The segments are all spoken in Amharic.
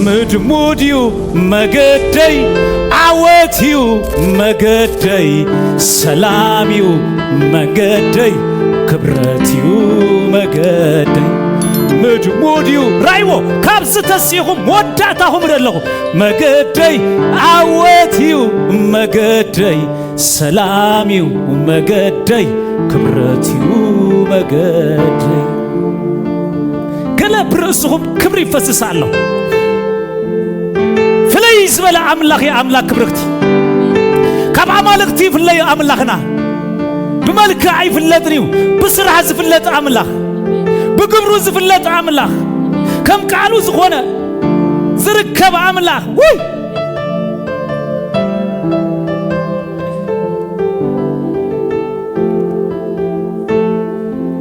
ምድሙድዩ መገደይ ዓወትዩ መገደይ ሰላምዩ መገደይ ክብረትዩ መገደይ ምድሙድዩ ራይዎ ካብዝ ተሲኹም ወዳእታኹም ደለኹ መገደይ ዓወትዩ መገደይ ሰላምዩ መገደይ ክብረትዩ መገደይ ገለ ብርእስኹም ክብሪ ይፈስስ ኣለሁ ፍለይ ዝበለ ኣምላኽ ኣምላኽ ክብርክቲ ካብ ኣማልክቲ ፍለይ ኣምላኽና ብመልክዕ ኣይፍለጥን እዩ ብስራሕ ዝፍለጥ ኣምላኽ ብግብሩ ዝፍለጥ ኣምላኽ ከም ቃሉ ዝኾነ ዝርከብ ኣምላኽ ወይ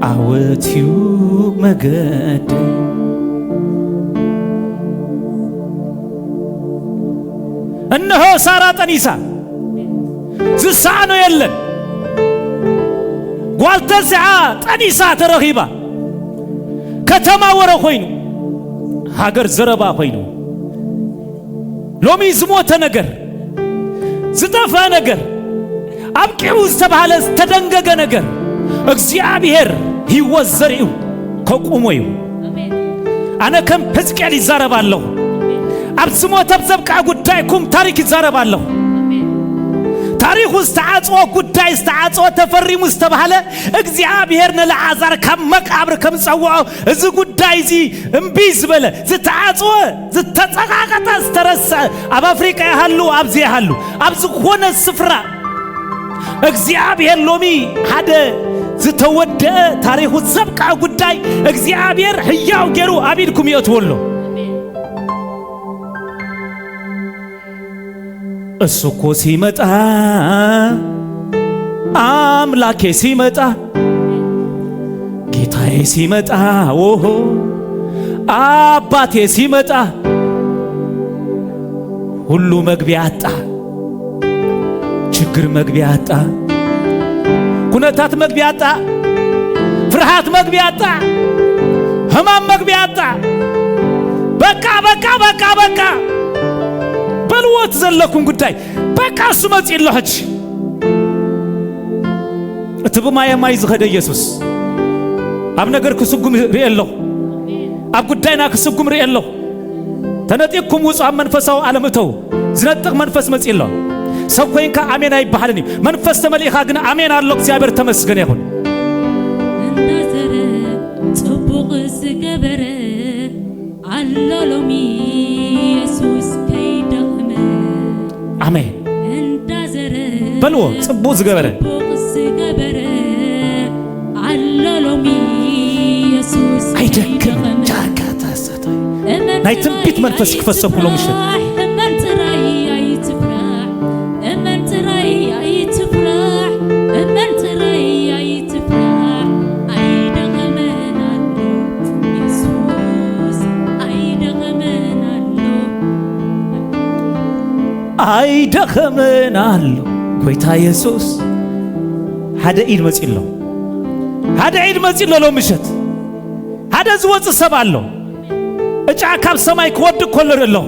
ዓወትዩ መገደይ እነሆ ሳራ ጠኒሳ ዝሰዓኖ የለን ጓልተዚዓ ጠኒሳ ተረኺባ ከተማ ወረ ኾይኑ ሃገር ዘረባ ኾይኑ ሎሚ ዝሞተ ነገር ዝጠፋ ነገር ኣብቂዑ ዝተባሃለ ዝተደንገገ ነገር እግዚአብሔር ሕይወት ዘርኡ ከቁሞ እዩ ኣነ ከም ሕዝቅኤል ይዛረባለሁ ኣብ ዝሞተ ዘብቃ ጉዳይኩም ታሪክ ይዛረባለሁ ታሪኹ ዝተዓጽወ ጉዳይ ዝተዓጽወ ተፈሪሙ ዝተባሃለ እግዚአብሔር ንለዓዛር ካብ መቃብር ከም ጸውዖ እዚ ጉዳይ እዚ እምቢ ዝበለ ዝተዓጽወ ዝተጸቃቀጠ ዝተረሰ ኣብ ኣፍሪቃ ይሃሉ ኣብዚ ይሃሉ ኣብ ዝኾነ ስፍራ እግዚአብሔር ሎሚ ሓደ ዝተወደአ ታሪኹ ዘብቃ ጉዳይ እግዚአብሔር ሕያው ገይሩ ኣቢድኩም ይእትወሎ እሱኮ ሲመጣ አምላኬ ሲመጣ ጌታዬ ሲመጣ ኦሆ አባቴ ሲመጣ ሁሉ መግቢያ አጣ ችግር መግቢያ አጣ ኩነታት መግቢያ አጣ ፍርሃት መግቢያ አጣ ህማም መግቢያ አጣ በቃ በቃ በቃ በቃ በልወት ዘለኩም ጉዳይ በቃ እሱ መጽኢለሁ ሕጂ እትብማ የማይ ዝኸደ ኢየሱስ ኣብ ነገር ክስጉም ርእየለሁ ኣብ ጉዳይና ክስጉም ርእየለሁ ተነጢኩም ውጹእ ኣብ መንፈሳዊ ዓለም እተው ዝነጥቕ መንፈስ መጽኢለሁ ሰብ ኮይንካ ኣሜን ኣይበሃልን እዩ መንፈስ ተመሊእኻ ግን ኣሜን ኣሎ እግዚአብሔር ተመስገን ይኹን እንደዘረ ጽቡቕ ዝገበረ ኣሎ ሎሚ ኢየሱስ ከይደኽመ አሜን እንደዘረ በልዎ ጽቡቕ ዝገበረ ኣሎ ሎሚ ኢየሱስ አይደክም ጃካታሰታ ናይ ትንቢት መንፈስ ክፈሰኩሎ ምሽት አይደኸመናል ጎይታ ኢየሱስ ሓደ ኢድ መጽኢሎ ሓደ ኢድ መጽኢሎ ምሽት ሓደ ዝወጽእ ሰብ ኣሎ እጫ ካብ ሰማይ ክወድቅ ከለር ኣለሁ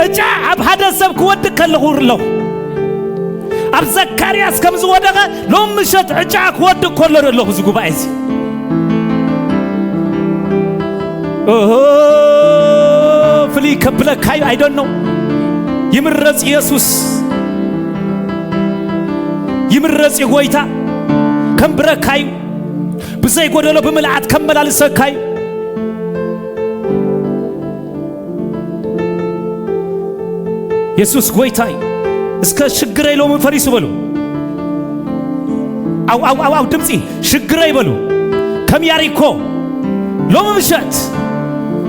እጫ ኣብ ሓደ ሰብ ክወድቅ ከለኹ ኣለሁ ኣብ ዘካርያስ ከም ዝወደቐ ሎም ምሽት እጫ ክወድቅ ከለር ኣለሁ ዝጉባኤ እዚ ፍሊ ከብለካይ I don't know ይምረጽ ኢየሱስ ይምረጽ ጎይታ ከምብረካይ ብዘይ ጎደሎ በመልአት ከመላልሰካይ ኢየሱስ ጎይታይ እስከ ሽግረይ ሎሚ ፈሪሱ በሉ አው ድምጺ ሽግረይ በሉ ከም ያሪኮ ሎሚ ምሽት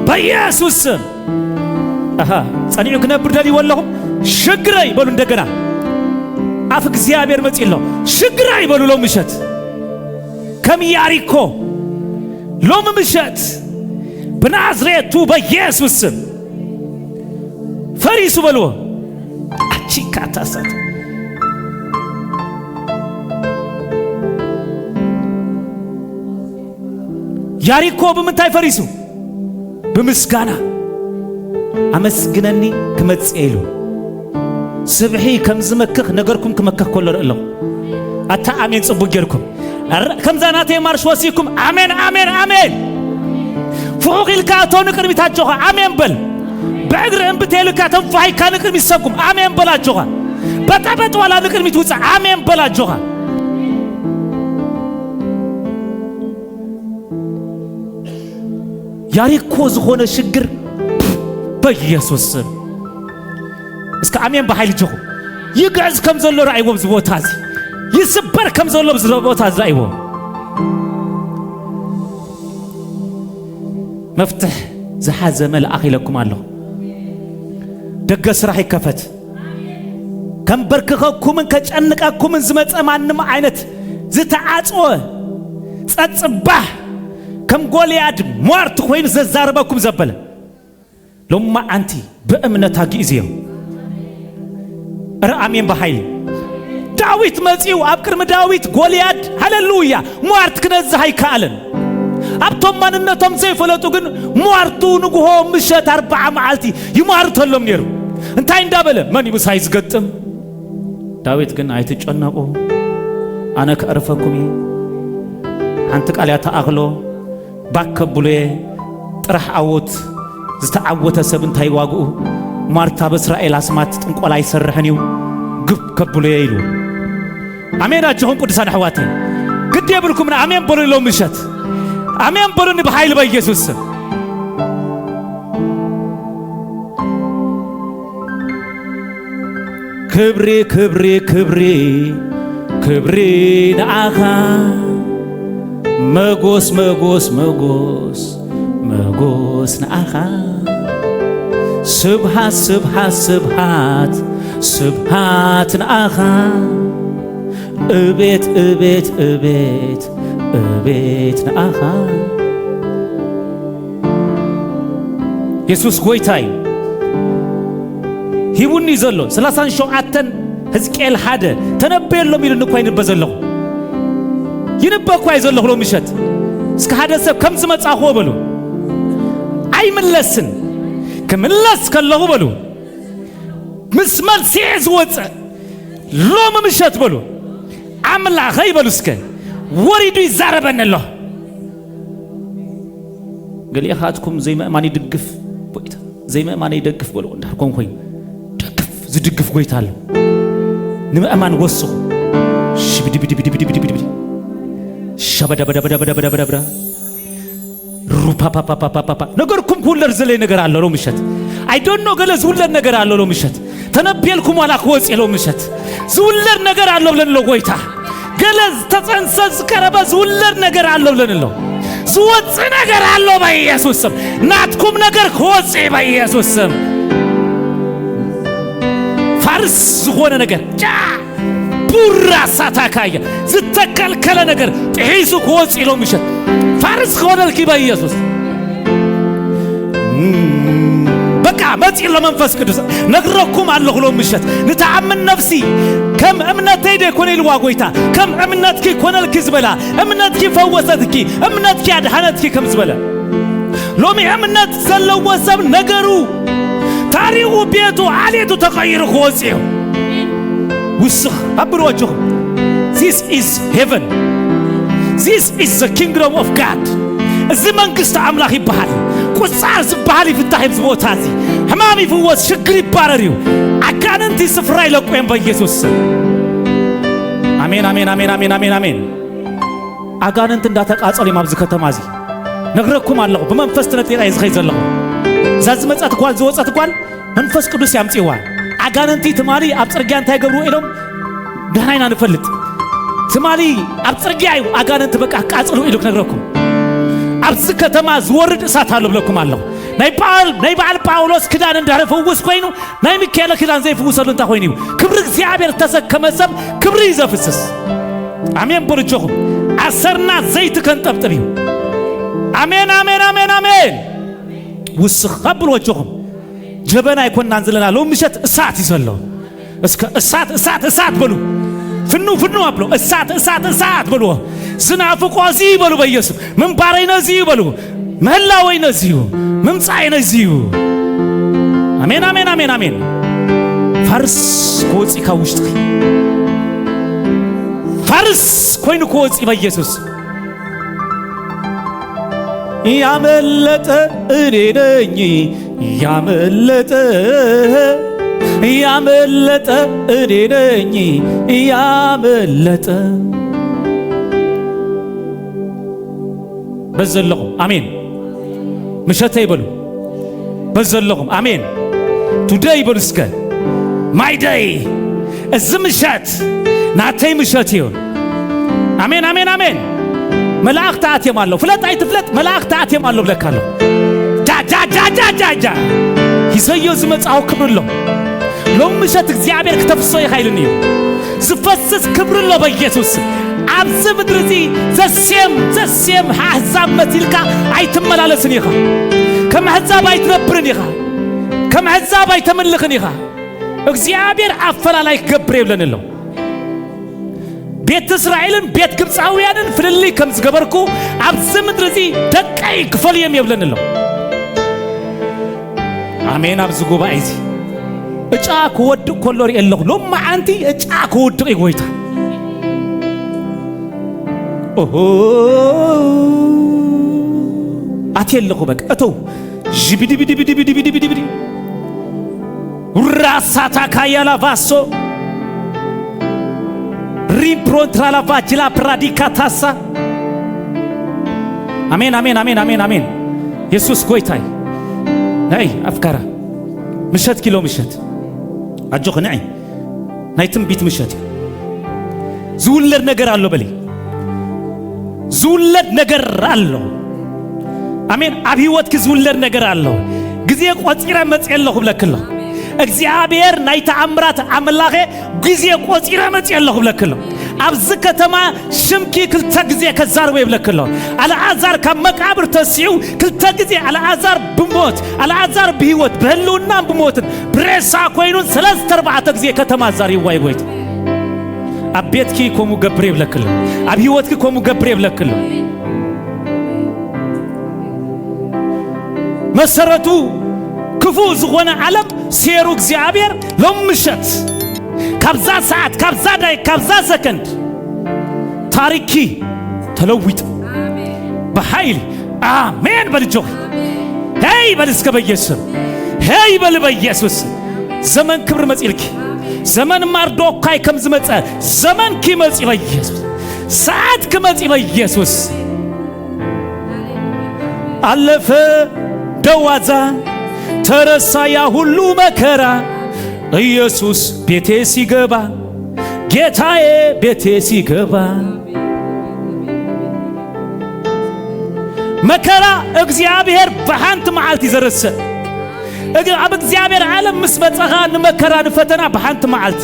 በኢየሱስ ጸኒዑ ክነብር ደሊ ወለኹም ሽግረይ በሉ እንደገና አፍ እግዚአብሔር መጽኢሎ ሽግረይ በሉ ሎሚ ምሽት ከም ያሪኮ ሎሚ ምሽት በናዝሬቱ በኢየሱስ ፈሪሱ በሉ አቺካታሰት ያሪኮ በምንታይ ፈሪሱ በምስጋና أمسجنني كمتسئلو سبحي كم زمكخ نجركم كمكخ كل رألو أتا آمين صبوجركم كم زناتي مارش وسيكم آمين آمين آمين فوق الكاتون نكرم يتحجوها آمين بل بعدر أن بتهلو كاتون فاي كان نكرم يسبكم آمين بلا جوها بتابت ولا نكرم يتوسع آمين بلا جوها ياري كوز هون الشجر بيسوس اسك آمين بحيل جو يقعز كم زلوا رأي وبزبوت هذي يسبر كم زلوا بزبوت هذا رأيه مفتح زحاز مال أخي لكم الله دقس راح يكفت كم بركخكم من كأنكم من زمت أمان ما عينت زت عطوه صباح كم قولياد مارت خوين زربكم زبله لما أنتي بأمنة جيزيو رأمين بحيل داويت مزيو أبكر مداويت قولياد هللويا مارت كنز هاي كالن أبتم من النتم زي فلتو جن مارتو نجوهم مشت 4 معالتي يمارت هلهم نيرو انتين دابله ماني بس هايز قدم داويت جن عيتج أنا أنا كأرفكمي أنتك عليها تأغلو باك بولي ترح أوت زتعوت سبن تايواقو مارتا بإسرائيل أسمات تنقل أي سرحنيو قب كبولي يلو أمين أجهون قدسان حواتي قد يبلكم من أمين بولي لو مشت أمين بولي بحيل بي يسوس كبري كبري كبري كبري نعاها مغوس مغوس مغوس مغوس نعاها سبحات سبحات سبحات سبحات نعاها أبيت أبيت أبيت أبيت نعاها يسوس قويتاي هيبوني زلو سلاسان شوعاتن هزكيل حدا تنبيل لهم يلنكوا ينبزلو ينبكوا يزلو لهم مشت اسك حدا سب كم زمت أخوه بلو أي من لسن كمن لس كالله بلو مسمال سيعز وطع لوم مشت بلو عمل عخي بلو اسك وريدو يزاربن الله قال لي أخاتكم زي ما ماني دقف بويتا زي ما ماني دقف بلو نداركم خوي دقف زي دقف بويتا له نما أمان وصو شبدي بدي بدي بدي بدي بدي شبدا بدا بدا بدا بدا بدا بدا روبا با با با با با نقولكم كل رزلة نقر على لو مشت I don't know قال زولر نقر على لو مشت تنبيلكم على قوس لو مشت زولر نقر على لو لو قويتا قال تتنسز كربا زولر نقر على لو لو زوت نقر على لو بيسوسم ناتكم نقر قوس بيسوسم فارس زخونة نقر بورا ساتاكايا زتكال كلا نقر تحيسو قوس لو مشت فارس خوانا الكيبا يسوس بقى ماتي إلا منفس كدوس نقرأكم على اللغلو مشت نتعمل نفسي كم أمنتي دي كوني الواقويتا كم أمنتكي كونا الكزبلا أمنتكي فوستكي أمنتكي عدحانتكي كم زبلا لومي أمنت زلو وسب نقرو تاريخو بيتو عاليتو تغير خوزيو وسخ أبرو وجههم This is heaven This is the kingdom of God. الزمن قصة عملاق يبحر قصار زبحالي في التحيب زبوت هذه حمامي فوز شكري بارريو أكان انتي سفراي لكوين بيسوس آمين آمين آمين آمين آمين آمين أكان انت داتك أصلي مابزكة تمازي نغرقكم الله بمنفس تنتير أيز خيز الله زازمت أتقوال زوز أتقوال منفس قدوس يامتيوان أكان انتي تماري أبصرقيان تايقبرو إلهم دهناينا نفلت تمالي أبصرقيايو أغان أنت بقى قاصلو إلوك نغركم أبص كتما زورد أسات هالو بلكم الله نايبال باولوس كدان اندهر فوز كوينو ناي ميكايل كدان زي فوزلو انت خوينيو كبر እግዚአብሔር ተሰከመሰብ ክብር ይዘፍስስ አሜን በልጆኹ አሰርና ዘይት ከንጠብጥቢው አሜን አሜን አሜን አሜን ውስኽ ቀብል ወጆኹም ጀበና ይኮናን ዘለና ሎምሸት እሳት ይዘለው እስከ እሳት እሳት እሳት በሉ ፍኑ ፍኑ አብሎ እሳት እሳት እሳት በሉ ዝናፍቆዚ በሉ በኢየሱስ ምን ባረይ ነዚህ በሉ መላወይ ነዚህ ምምጻይ ነዚህ አሜን አሜን አሜን አሜን ፋርስ ኮጽ ካውሽት ፋርስ ኮይን ኮጽ በኢየሱስ ያመለጠ እኔ ነኝ ያመለጠ ያመለጠ እኔ ነኝ ያመለጠ በዘለቁ አሜን ምሸተ ይበሉ በዘለቁ አሜን ቱዴይ ይበሉ እስከ ማይ ዴይ እዝምሸት ናተይ ምሸት ይሁን አሜን አሜን አሜን መላእክት አትየማለሁ ፍለጥ አይትፍለጥ መላእክት አትየማለሁ ብለካለሁ ጃ ይዘየው ዝመጻው ክብርሎ ሎምሸት እግዚአብሔር ከተፍሶ ይኃይልን ይሁ ዝፈስስ ክብርሎ በኢየሱስ አብዝ ምድርዚ ዘሴም አሕዛብ መቲልካ አይትመላለስን ይኻ ከመሕዛብ አይትነብርን ይኻ ከመሕዛብ አይተመልኽን ይኻ እግዚአብሔር አፈላላይ ገብር ይብለንሎ ቤት እስራኤልን ቤት ግብፃውያንን ፍልልይ ከም ዝገበርኩ አብዝ ምድርዚ ደቀይ ክፈልየም ይብለንሎ አሜን አብዝ ጉባኤዚ እጫ ክወድቅ ኮሎሪ የለኹ ሎማ አንቲ እጫ ክወድቅ ይጎይታ ኦሆ አትየለኹ በቃ እተው ጅብድብድብድብድብድብድብድ ራሳታ ካያላ ቫሶ ሪምፕሮንትራ ላ ቫጅላ ፕራዲካታሳ አሜን አሜን አሜን አሜን አሜን ኢየሱስ ጎይታይ ናይ አፍካራ ምሸት ኪሎ ምሸት አጆ ኸናይ ናይትም ቢት ምሸት ዝውለድ ነገር አለው በሊ ዝውለድ ነገር አለው አሜን አብ ህይወት ዝውለድ ነገር አለው ጊዜ ቆጽራ መጽየለሁ ብለክለው እግዚአብሔር ናይ ተአምራት አምላኬ ጊዜ ቆጽራ መጽየለሁ ብለክለው አብዝ ከተማ ሽምኪ ክልተ ጊዜ ከዛር ወይ ብለክለው አልዓዛር ከመቃብር ተሲው ክልተ ጊዜ አልዓዛር ብሞት አልዓዛር በህይወት በህልውና ብሞት ብሬሳ ኮይኑን 3-4 ጊዜ ከተማ ዛር ይዋይ ጎይት አቤትኪ ኮሙ ገብሬ ብለክለው አብ ህይወትኪ ኮሙ ገብሬ ብለክለው መሰረቱ ክፉ ዝሆነ ዓለም ሴሩ እግዚአብሔር ለምሸት ካብዛ ሰዓት ካብዛ ዳይ ካብዛ ሰከንድ ታሪኪ ተለውጥ በኃይል አሜን በልጆ ሄይ በልስከ በኢየሱስ ሄይ በል በኢየሱስ ዘመን ክብር መጽልኪ ዘመን ማርዶካይ ከም ዝመጸ ዘመን ኪመጽ በኢየሱስ ሰዓት ክመጽ በኢየሱስ አለፈ ደዋዛ ተረሳ ያ ሁሉ መከራ ኢየሱስ ቤቴ ሲገባ ጌታዬ ቤቴ ሲገባ መከራ እግዚአብሔር በሃንት መዓልት ይዘረሰ አብ እግዚአብሔር ዓለም መስበጸኻ ንመከራ ንፈተና በሃንት መዓልት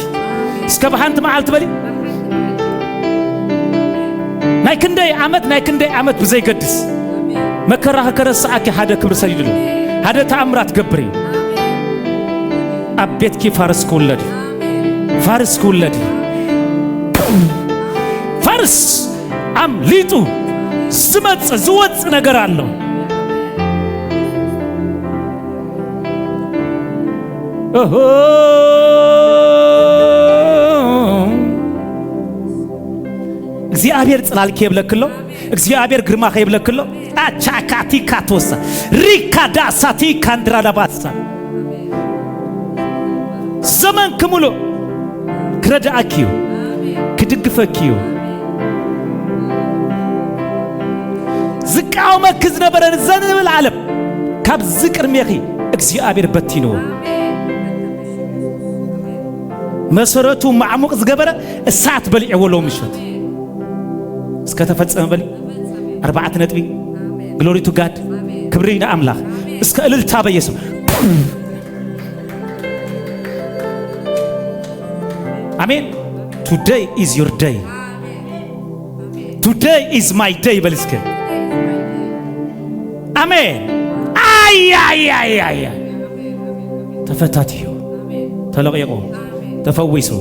እስከ በሃንት መዓልት በሊ ናይ ክንደይ ዓመት ብዘይገድስ መከራ ከረሳአኪ ሓደ ክብር ሰይድሉ ሓደ ተአምራት ገብሪ አቤትኪ ፋርስ ኩለዲ ፋርስ አምሊጡ ዝመጽ ዝወጽ ነገር አለው ኦሆ እግዚአብሔር ጽላልኪ ይብለክሎ እግዚአብሔር ግርማ ይብለክሎ አቻካቲ ካቶሳ ሪካዳ ሳቲ ካንድራዳባሳ ዘመን ክሙሎ ክረዳአኪዩ ክድግፈኪዩ ዝቃው መክዝ ነበረን ዘንብል ዓለም ካብ ዝቅርሜኺ እግዚአብሔር በቲንዎ መሰረቱ ማዕሙቅ ዝገበረ እሳት በልዕወሎ ምሽት እስከ ተፈጸመ በሊ 4 ነጥቢ ግሎሪ ቱ ጋድ ክብሪና አምላክ እስከ እልልታ በኢየሱስ አሜን today is your day today is my day በልስከ አሜን አይ ተፈታትዩ ተለቀቁ ተፈወሱ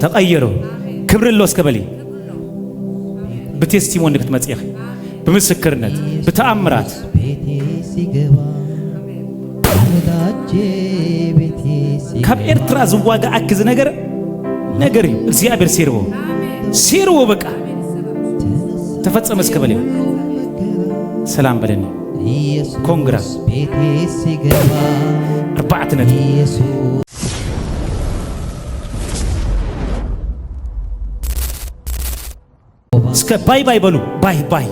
ተቀየሩ ክብርሎ እስከ በሊ በቴስቲሞኒ ክትመጽህ በምስክርነት በተአምራት ቤቴ ሲገባ ወዳጄ ቤቴ ካብ ኤርትራ ዝዋጋ አክዝ ነገር እግዚአብሔር ሲርቦ በቃ ተፈጸመ እስከ በለው ሰላም በለኝ ኮንግራ አርባዕት ነጥብ እስከ ባይ በሉ ባይ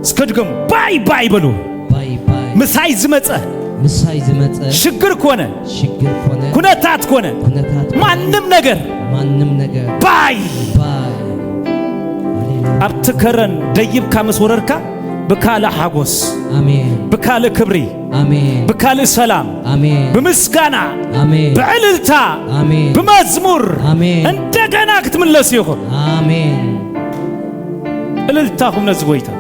እስከ ድገሙ ባይ በሉ ምሳይ ዝመጸ ሽግር ኮነ ኩነታት ኮነ ማንም ነገር ባይ አብትከረን ደይብካ መስወረርካ በካለ ሐጎስ አሜን በካለ ክብሪ አሜን በካለ ሰላም አሜን በምስጋና አሜን በእልልታ አሜን በመዝሙር አሜን እንደገና ክትመለስ ይሁን አሜን እልልታሁም ነዝጎይታ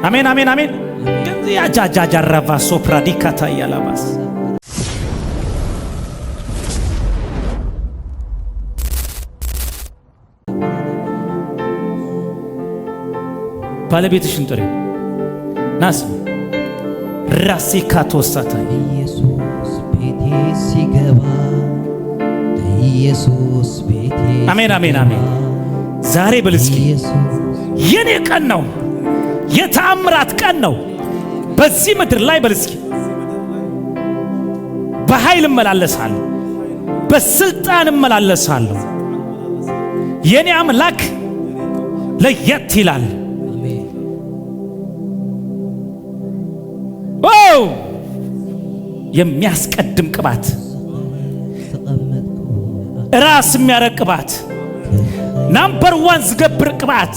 አሜን አሜን አሜን ያጃጃጃራቫ ሶፕራዲካታ ያላባስ ባለቤትሽን ጥሪ ናስ ራሲካ ተወሳታ ኢየሱስ ቤቴ ሲገባ ኢየሱስ ቤቴ አሜን አሜን አሜን ዛሬ በልስኪ የኔ ቀን ነው የተአምራት ቀን ነው በዚህ ምድር ላይ በልስኪ በኃይል እመላለሳለሁ በስልጣን እመላለሳለሁ የኔ አምላክ ለየት ይላል የሚያስቀድም ቅባት ራስ የሚያረቅ ቅባት ናምበር 1 ዝገብር ቅባት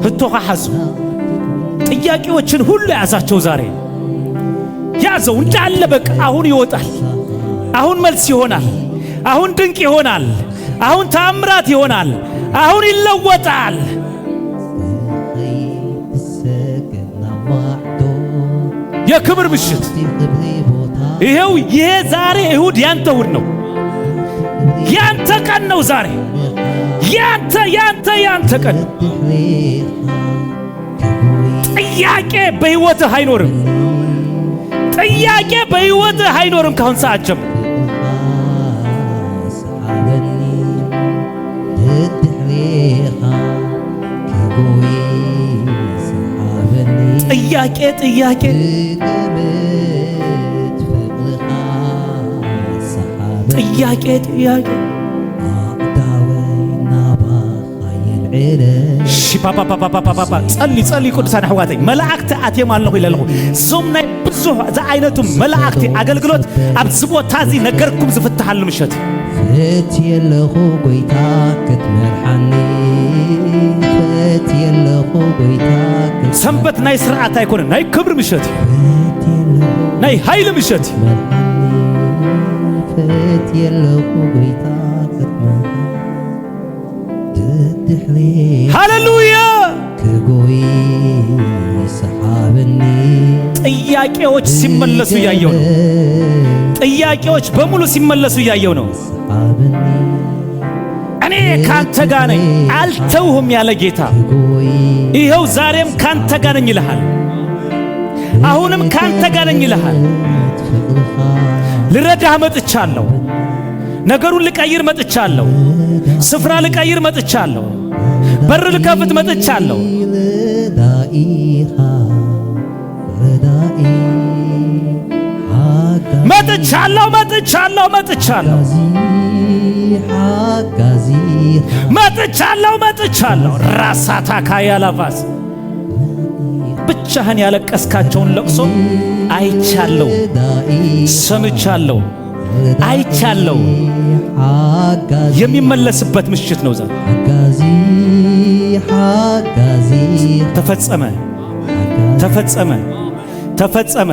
ህቶኻ ሐዙ ጥያቄዎችን ሁሉ ያዛቸው ዛሬ ያዘው እንዳለ በቃ አሁን ይወጣል አሁን መልስ ይሆናል አሁን ድንቅ ይሆናል አሁን ተአምራት ይሆናል አሁን ይለወጣል የክብር ምሽት ይሄው የዛሬ እሁድ ያንተ እሁድ ነው ያንተ ቀን ነው ዛሬ ያንተ ቀን ጥያቄ በህይወትህ አይኖርም ካሁን ሰዓት ጀምሮ ጥያቄ ጸልይ ቅዱሳን አሕዋተይ መላእክቲ አትየም ኣለኹ ኢለለኹ ዞም ናይ ብዙሕ ዝዓይነቱ መላእክቲ አገልግሎት ኣብዚ ቦታ እዚ ነገርኩም ዝፍትሓሉ ምሸት ፈትየለኹ ጎይታ ክትመርሓኒ ፈትየለኹ ጎይታ ሰንበት ናይ ስርዓት ኣይኮነን ናይ ክብሪ ምሸት ናይ ሃይሊ ምሸት ፈትየለኹ ጎይታ ክትመርሓኒ ሃሌሉያ ከጎይ ሰሓብኒ ጥያቄዎች ሲመለሱ ያየው ነው ጥያቄዎች በሙሉ ሲመለሱ ያየው ነው እኔ ካንተ ጋር ነኝ አልተውህም ያለ ጌታ ይሄው ዛሬም ካንተ ጋር ነኝ ይልሃል አሁንም ካንተ ጋር ነኝ ይልሃል ልረዳህ መጥቻለሁ ነገሩን ልቀይር መጥቻለሁ ስፍራ ልቀይር መጥቻለሁ በር ልከፍት መጥቻለሁ መጥቻለሁ ራሳታ ካያላቫስ ብቻህን ያለቀስካቸውን ለቅሶ አይቻለሁ ሰምቻለሁ አይቻለሁ የሚመለስበት ምሽት ነው ዛሬ ተፈጸመ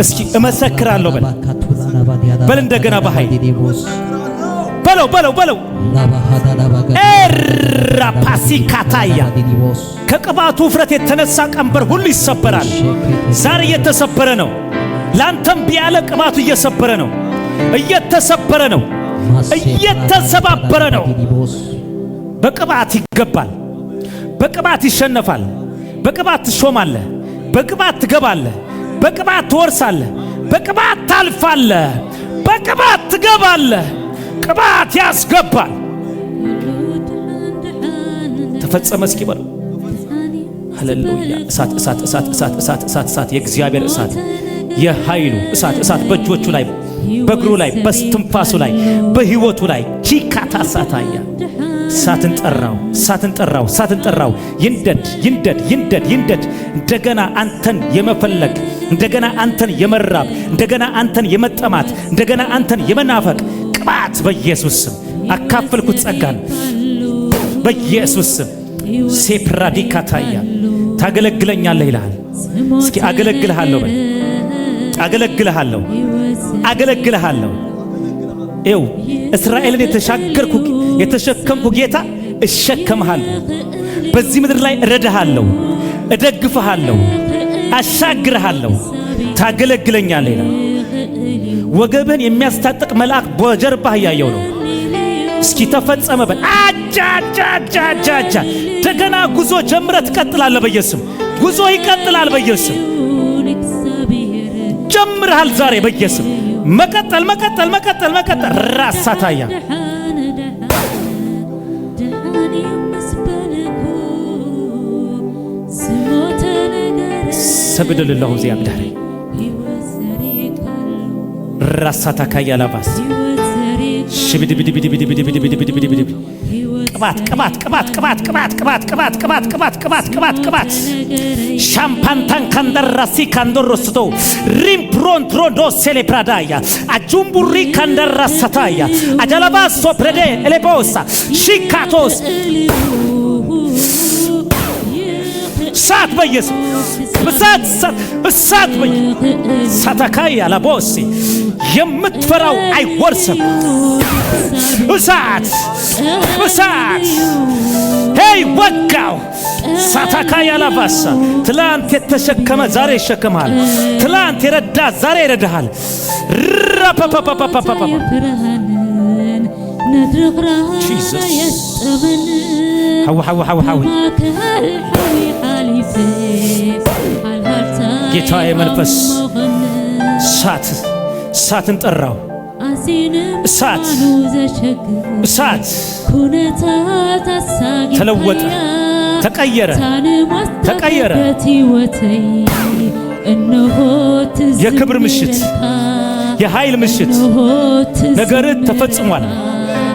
እስኪ እመሰክራለሁ በል እንደገና በኃይል በለው ራፓሲካታያ ከቅባቱ ውፍረት የተነሳ ቀንበር ሁሉ ይሰበራል ዛሬ እየተሰበረ ነው ላንተም ቢያለ ቅባቱ እየሰበረ ነው እየተሰበረ ነው እየተሰባበረ ነው በቅባት ይገባል፣ በቅባት ይሸነፋል፣ በቅባት ትሾማለህ፣ በቅባት ትገባለህ፣ በቅባት ትወርሳለህ፣ በቅባት ታልፋለህ፣ በቅባት ትገባለህ። ቅባት ያስገባል። ተፈጸመ እስኪ በሉ። ሃሌሉያ! እሳት እሳት እሳት እሳት እሳት እሳት እሳት የእግዚአብሔር እሳት የኃይሉ እሳት እሳት በእጆቹ ላይ በእግሩ ላይ በስትንፋሱ ላይ በሕይወቱ ላይ ቺካታ ሳታያ እሳትን ጠራው፣ እሳትን ጠራው፣ እሳትን ጠራው። ይንደድ ይንደድ ይንደድ ይንደድ። እንደገና አንተን የመፈለግ እንደገና አንተን የመራብ እንደገና አንተን የመጠማት እንደገና አንተን የመናፈቅ ቅባት በኢየሱስ ስም አካፈልኩት። ጸጋን በኢየሱስ ስም ሴፕራዲካታያ ታገለግለኛለህ ይላል። እስኪ አገለግልሃለሁ በል። አገለግልሃለሁ፣ አገለግልሃለሁ። ኤው እስራኤልን የተሸከምኩ ጌታ እሸከምሃለሁ። በዚህ ምድር ላይ እረዳሃለሁ፣ እደግፍሃለሁ፣ አሻግርሃለሁ። ታገለግለኛለህ ይላል። ወገብህን የሚያስታጥቅ መልአክ በጀርባህ እያየው ነው። እስኪ ተፈጸመ በል። አጃጃጃጃጃ እንደገና ጉዞ ጀምረህ ትቀጥላለህ በኢየሱስ። ጉዞ ይቀጥላል በኢየሱስ። ጀምረሃል ዛሬ በኢየሱስ። መቀጠል መቀጠል መቀጠል መቀጠል ራሳታያ ሰብደልላሁ ዚያብዳሪ ራሳታካያ ላባስ ሽብድብድብድብድብድብድብድብድብድብድብድብድ ቅባት ቅባት ቅባት ቅባት ቅባት ቅባት ቅባት ቅባት ቅባት ቅባት ቅባት ቅባት ሻምፓንታን ካንደራሲ ካንዶሮስቶ ሪም ፕሮንትሮ ዶ ሴሌፕራዳያ አጁምቡሪ ካንደራሳታያ አጃላባሶ ፕሬዴ ኤሌቦሳ ሺካቶስ እሳት በኢየሱስ እሳት እሳት በኢየሱስ ሳታካያ ላቦሲ የምትፈራው አይወርስም። እሳት እሳት ሄይ ወጋው ሳታካያ ላባሳ ትላንት የተሸከመ ዛሬ ይሸከማል። ትላንት የረዳ ዛሬ ይረዳሃል። ራፓፓፓፓፓፓ ጌታዬ መንፈስ እሳት እሳትን ጠራው። እሳት እሳት ተለወጠ፣ ተቀየረ፣ ተቀየረ። የክብር ምሽት፣ የኃይል ምሽት። ነገርህ ተፈጽሟል።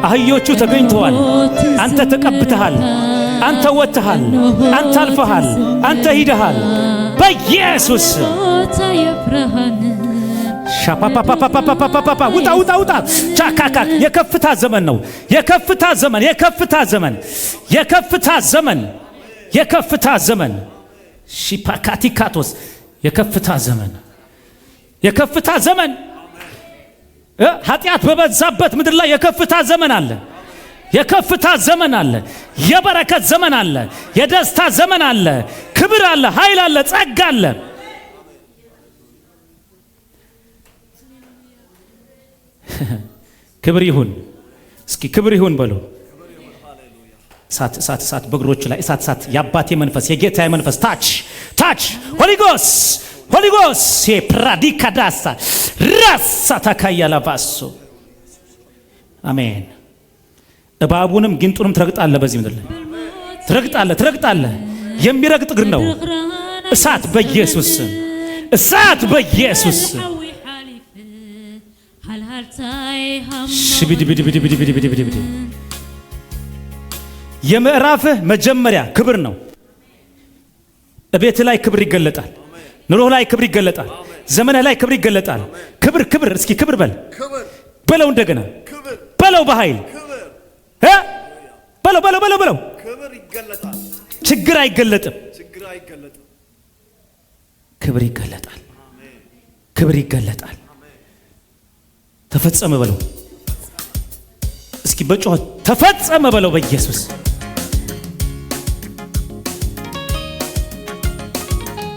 አህዮቹ ተገኝተዋል። አንተ ተቀብተሃል። አንተ ወጥተሃል። አንተ አልፈሃል። አንተ ሂደሃል። በኢየሱስ ሻፓፓፓፓፓፓፓፓ ውጣ ውጣ ውጣ። ቻካካ የከፍታ ዘመን ነው። የከፍታ ዘመን፣ የከፍታ ዘመን፣ የከፍታ ዘመን፣ የከፍታ ዘመን። ሺፓካቲካቶስ የከፍታ ዘመን፣ የከፍታ ዘመን። ኃጢአት በበዛበት ምድር ላይ የከፍታ ዘመን አለ። የከፍታ ዘመን አለ። የበረከት ዘመን አለ። የደስታ ዘመን አለ። ክብር አለ። ኃይል አለ። ጸጋ አለ። ክብር ይሁን። እስኪ ክብር ይሁን በሉ። እሳት እሳት እሳት በእግሮቹ ላይ እሳት እሳት። የአባቴ መንፈስ የጌታዬ መንፈስ ታች ታች ሆሊጎስ ሆሊጎስ የፕራዲካዳሳ ራሳ ታካያላ ባሶ አሜን። እባቡንም ጊንጡንም ትረግጣለህ። በዚህ ምድር ላይ ትረግጣለህ፣ ትረግጣለህ። የሚረግጥ እግር ነው። እሳት በኢየሱስ ስም፣ እሳት በኢየሱስ ስም። ሽብድብድብድብድብድብድብድ የምዕራፍህ መጀመሪያ ክብር ነው። እቤት ላይ ክብር ይገለጣል። ኑሮህ ላይ ክብር ይገለጣል። ዘመንህ ላይ ክብር ይገለጣል። ክብር ክብር። እስኪ ክብር በል በለው፣ እንደገና በለው፣ በኃይል በለው በለው በለው በለው። ክብር ይገለጣል። ችግር አይገለጥም። ክብር ይገለጣል። ክብር ይገለጣል። ተፈጸመ በለው እስኪ በጮህ ተፈጸመ በለው በኢየሱስ።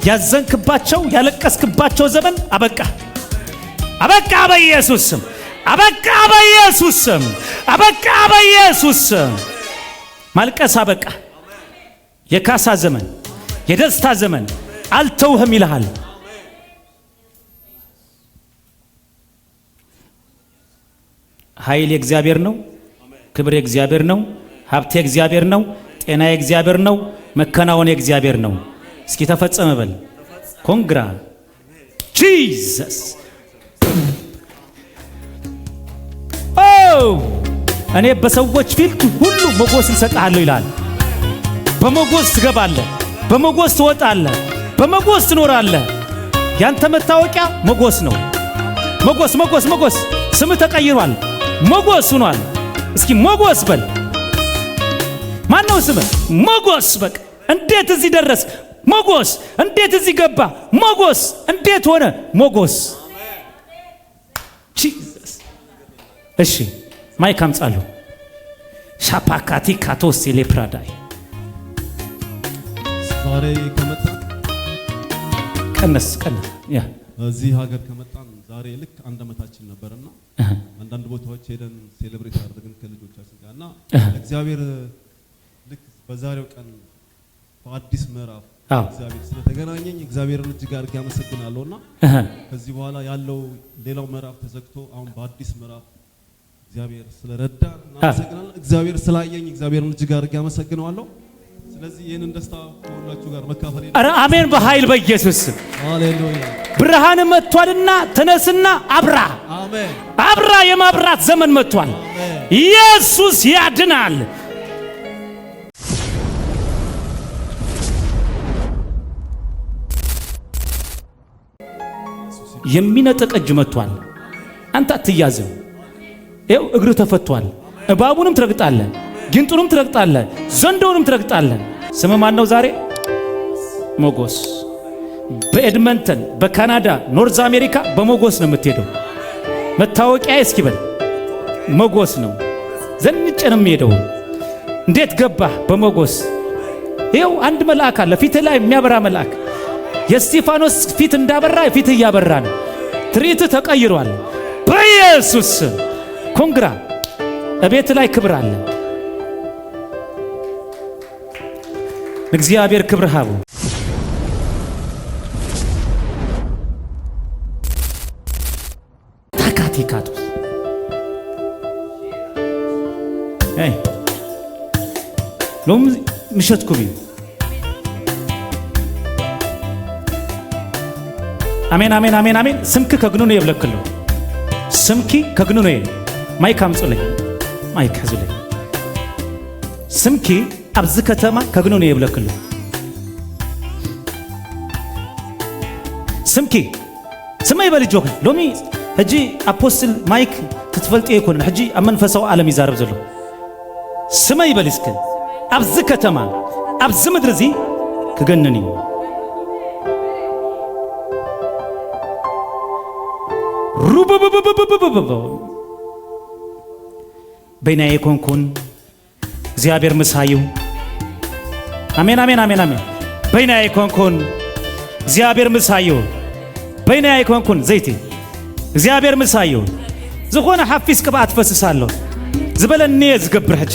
ያዘንክባቸው ያለቀስክባቸው ዘመን አበቃ፣ አበቃ በኢየሱስ ስም፣ አበቃ በኢየሱስ ስም፣ አበቃ በኢየሱስ ስም። ማልቀስ አበቃ። የካሳ ዘመን፣ የደስታ ዘመን አልተውህም ይልሃል። ኃይል የእግዚአብሔር ነው። ክብር የእግዚአብሔር ነው። ሀብት የእግዚአብሔር ነው። ጤና የእግዚአብሔር ነው። መከናወን የእግዚአብሔር ነው። እስኪ ተፈጸመ በል። ኮንግራ ጂሰስ። እኔ በሰዎች ፊት ሁሉ ሞገስ እሰጥሃለሁ ይላል። በሞገስ ትገባለህ፣ በሞገስ ትወጣለህ፣ በሞገስ ትኖራለህ። ያንተ መታወቂያ ሞገስ ነው። ሞገስ ሞገስ ሞገስ። ስም ተቀይሯል፣ ሞገስ ሆኗል። እስኪ ሞገስ በል። ማን ነው ስምህ? ሞገስ። በቃ እንዴት እዚህ ደረስ? ሞገስ። እንዴት እዚህ ገባ? ሞገስ። እንዴት ሆነ? ሞገስ። ጂሰስ። እሺ ማይክ አምጻለሁ። ሻፓካቲ ካቶስ ሌፕራዳይ ዛሬ ከመጣን ቀነስ ያ እዚህ ሀገር ከመጣን ዛሬ ልክ 1 ዓመታችን ነበርና አንዳንድ ቦታዎች ሄደን ሴሌብሬት አድርገን ከልጆቻችን ጋርና እግዚአብሔር ልክ በዛሬው ቀን በአዲስ ምዕራፍ እግዚአብሔር ስለተገናኘኝ እግዚአብሔርን እጅግ አድርጌ አመሰግናለሁና ከዚህ በኋላ ያለው ሌላው ምዕራፍ ተዘግቶ አሁን በአዲስ ምዕራፍ እግዚአብሔር ስለረዳን እናመሰግናለን። እግዚአብሔር ስላየኝ እግዚአብሔርን እጅግ አድርጌ አመሰግናለሁ። ስለዚህ ይሄንን ደስታ ከሁላችሁ ጋር መካፈል ኧረ አሜን። በኃይል በኢየሱስ ስም ሃሌሉያ። ብርሃን መጥቷልና ተነስና አብራ። አሜን። አብራ። የማብራት ዘመን መጥቷል። ኢየሱስ ያድናል። የሚነጥቅ እጅ መጥቷል። አንተ አትያዝም። ይኸው እግር ተፈቷል። እባቡንም ትረግጣለህ፣ ጊንጡንም ትረግጣለህ፣ ዘንዶውንም ትረግጣለህ። ስም ማን ነው ዛሬ? ሞገስ። በኤድመንተን በካናዳ ኖርዝ አሜሪካ በሞገስ ነው የምትሄደው። መታወቂያ እስኪ በል ሞገስ ነው። ዘንጬ ነው የምሄደው። እንዴት ገባህ? በሞገስ። ይኸው አንድ መልአክ አለ ፊት ላይ የሚያበራ መልአክ። የእስጢፋኖስ ፊት እንዳበራ ፊት እያበራ ነው። ትርኢት ተቀይሯል በኢየሱስ ኮንግራ። እቤት ላይ ክብር አለ። እግዚአብሔር ክብር ሃቡ ታካቲካቱ አይ ሎም ምሸትኩ ቢ አሜን አሜን አሜን አሜን። ስምክ ከግኑ ነው የብለክለው። ስምኪ ከግኑ ነው። ማይክ አምጹልኝ። ማይክ ያዙልኝ። ስምኪ አብዝ ከተማ ከግኑ ነው የብለክለው። ስምኪ ስማይ በልጆክ ሎሚ ሕጂ አፖስትል ማይክ ትትፈልጥ ይኮን ሕጂ ኣብ መንፈሳዊ ዓለም ይዛረብ ዘሎ ስማይ በልስከ አብዝ ከተማ አብዝ ምድር እዚ ክገነኒ በይናዬ ኮንኩን እግዚአብሔር ምሳዩ አሜን አሜን አሜን አሜን። በይናዬ ኮንኩን እግዚአብሔር ምሳዩ በይናዬ ኮንኩን ዘይቲ እግዚአብሔር ምሳዩ ዝኾነ ሓፊስ ቅብኣት ፈስሳለሁ ዝበለኒ ዝገብር ሕጂ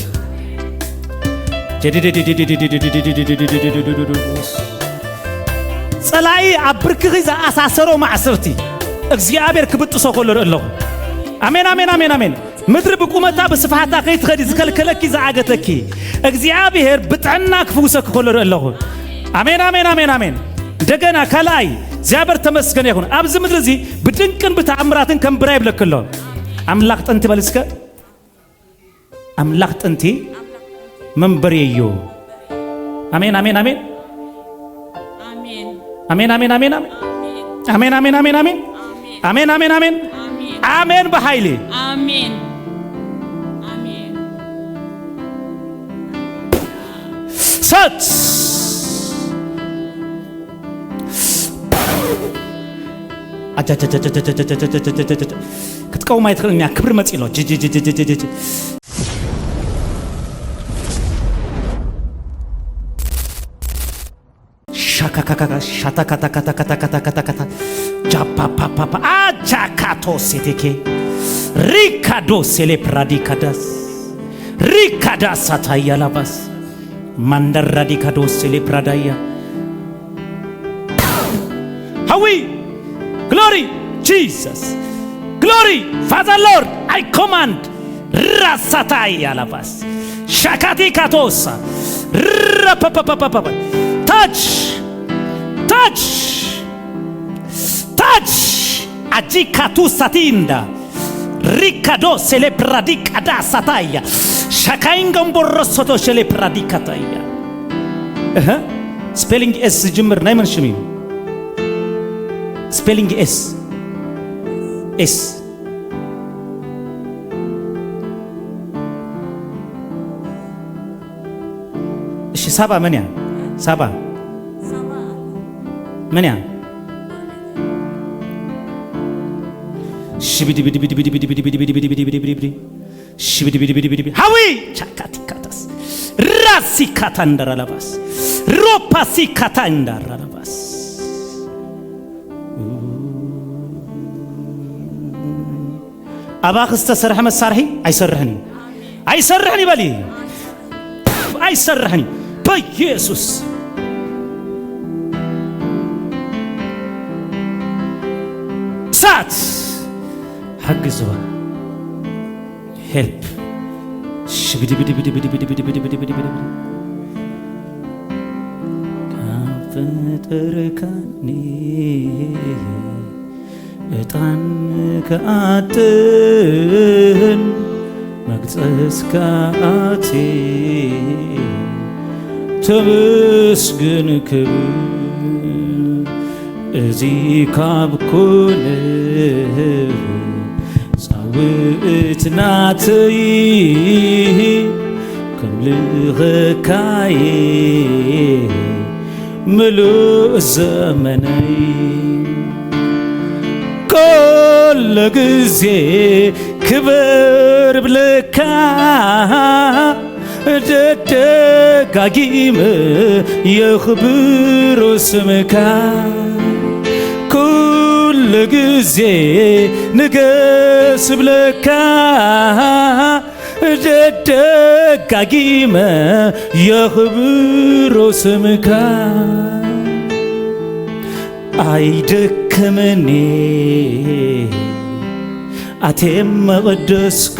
ጸላኢ ኣብ ብርክኺ ዝኣሳሰሮ ማዕሰርቲ እግዚአብሔር ክብጥሶ ከሎ ኣለኹ። አሜን አሜን አሜን አሜን። ምድር ብቁመታ በስፋታ ከይትኸዲ ዝከልከለኪ ዝዓገተኪ እግዚአብሔር ብጥዕና ክፍውሰክ ከሎ ኣለኹ። አሜን አሜን አሜን አሜን። እንደገና ከላይ እግዚአብሔር ተመስገን ይሁን። ኣብዚ ምድር እዚ ብድንቅን ብተአምራትን ከምብራ ይብለክሎ አምላክ ጥንቲ በልስከ አምላክ ጥንቲ መንበሬ እዩ። አሜን አሜን አሜን አሜን አሜን አሜን አሜን አሜን አሜን አሜን አሜን አሜን አሜን አሜን። በኃይሌ አሜን አሜን። ሰት ክትቀውማ ይትክልኛ ክብር መጽሎ ሻካካካ ሻታካታካታካታካታካታ ጃፓፓፓፓ አጃካቶ ሴቴኬ ሪካዶ ሴሌፕራዲካዳስ ሪካዳ ሳታያ ላባስ ማንደራዲ ካዶስ ሌፕራዳያ ሃዊ ግሎሪ ጂሰስ ግሎሪ ፋዘር ሎርድ አይ ኮማንድ ራሳታያ ላባስ ሻካቲ ካቶሳ ራፓፓፓፓ ታች ታች ታች አጂካቱ ሳቲንዳ ሪካዶ ሴሌፕራዲካዳ ሳታያ ሻካይንገም ቦሮሶቶ ሴሌፕራዲካታያ ስፔሊንግ ኤስ ጅምር ናይ መንሽሚ ስፔሊንግ ኤስ ኤስ እሺ ሳባ መንያ ሳባ መንያ ሽቢዲ ቢዲ ቢዲ ቢዲ ቢዲ ቢዲ ቢዲ ቢዲ ቢዲ ቢዲ ቢዲ ቢዲ ሽቢዲ ቢዲ ቢዲ ቢዲ ሃዊ ቻካቲ ካታስ ራሲ ካታንደራ ላባስ ሮፓሲ ካታንደራ ላባስ አባክስተ ሰርሕ መሳርሒ አይሰርሕኒ አይሰርሕኒ በሊ አይሰርሕኒ በኢየሱስ ሳት حجزوا help شبدي بدي بدي بدي بدي بدي بدي بدي بدي بدي كفتركني እጣን ከአትን መግጸስ ከአቴ ተመስገን ክብር እዚህ ካብኮነ ጻውዕት ናተይ ከምልኸካየ ምሉእ ዘመነይ كل جزء كبر بلك دقاقيم يخبر اسمك كل جزء نقص بلك دقاقيم يخبر اسمك አይደክምኔ አቴም መቅደስካ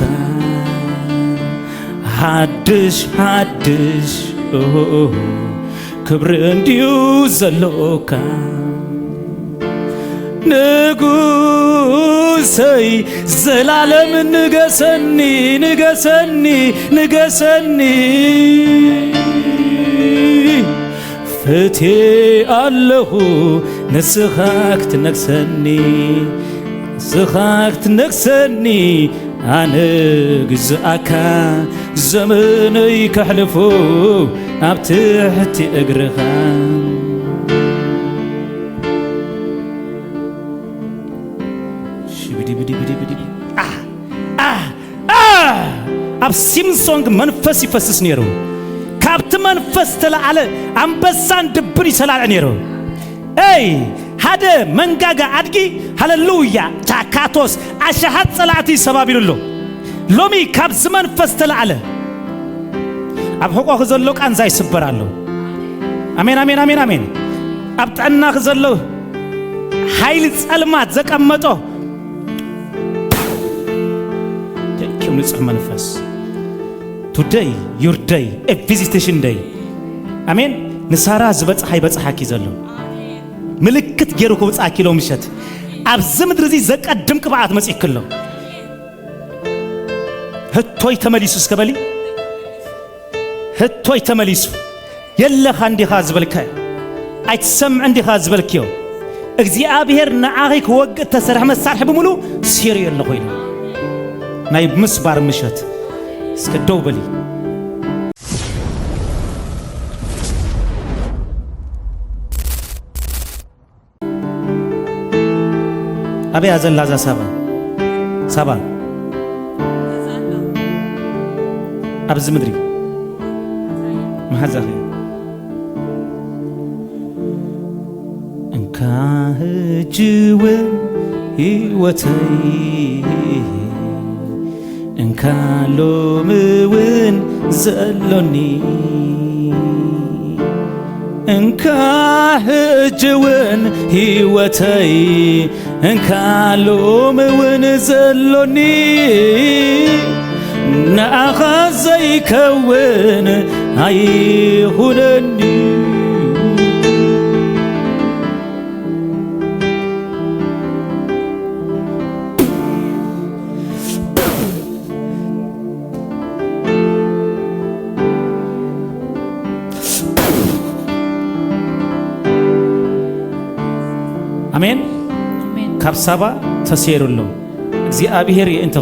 ሓድሽ ሓድሽ ክብሪ እንዲዩ ዘለካ ንጉሰይ ዘላለም ንገሰኒ ንገሰኒ ንገሰኒ ፍቴ ኣለኹ ንስኻክ ትነግሰኒ ንስኻክ ትነግሰኒ ኣነ ግዝኣካ ዘመነይ ከሕልፉ ኣብ ትሕቲ እግርኻ ኣብ ሲምሶንግ መንፈስ ይፈስስ ነይሩ ካብቲ መንፈስ ተለዓለ ኣንበሳን ድብር ይሰላል ነይሩ أي هذا منجاجا أدقي هللويا تاكاتوس أشهد صلاتي سبب له لومي كاب زمان فستل على أبحق أخذلوك أن زي سبرالو آمين آمين آمين آمين أبتأنا أخذلو حيل المات زك أمته كم نسمع منفس today your day a visitation day آمين نسارا زبط حيبت حكي زلو ملكت جيرو كوبس أكيلو مشت أبزم درزي زك أدم كبعات مسيح كله هتوي تمليسوس كبلي هتوي تمليسو يلا خاندي خاز بالكاي أتسمع عندي خاز بالكيو أجزي أبيهر نعاهيك وقت تسرح مسارح بملو سيري يلا خوينا نايب مسبار مشت سكدو بلي أبي أزل لازا سبا أبز مدري ما هزاخي أنك هجوة هيوتي أنك እንካሎምውን ዘሎኒ እንካ ሕጅውን ሕይወተይ እንካሎምውን ዘሎኒ ንኣኻ ዘይከውን ኣይኹነኒ አሜን ካብ ሳባ ተሰይሩሎ እግዚአብሔር የእንተ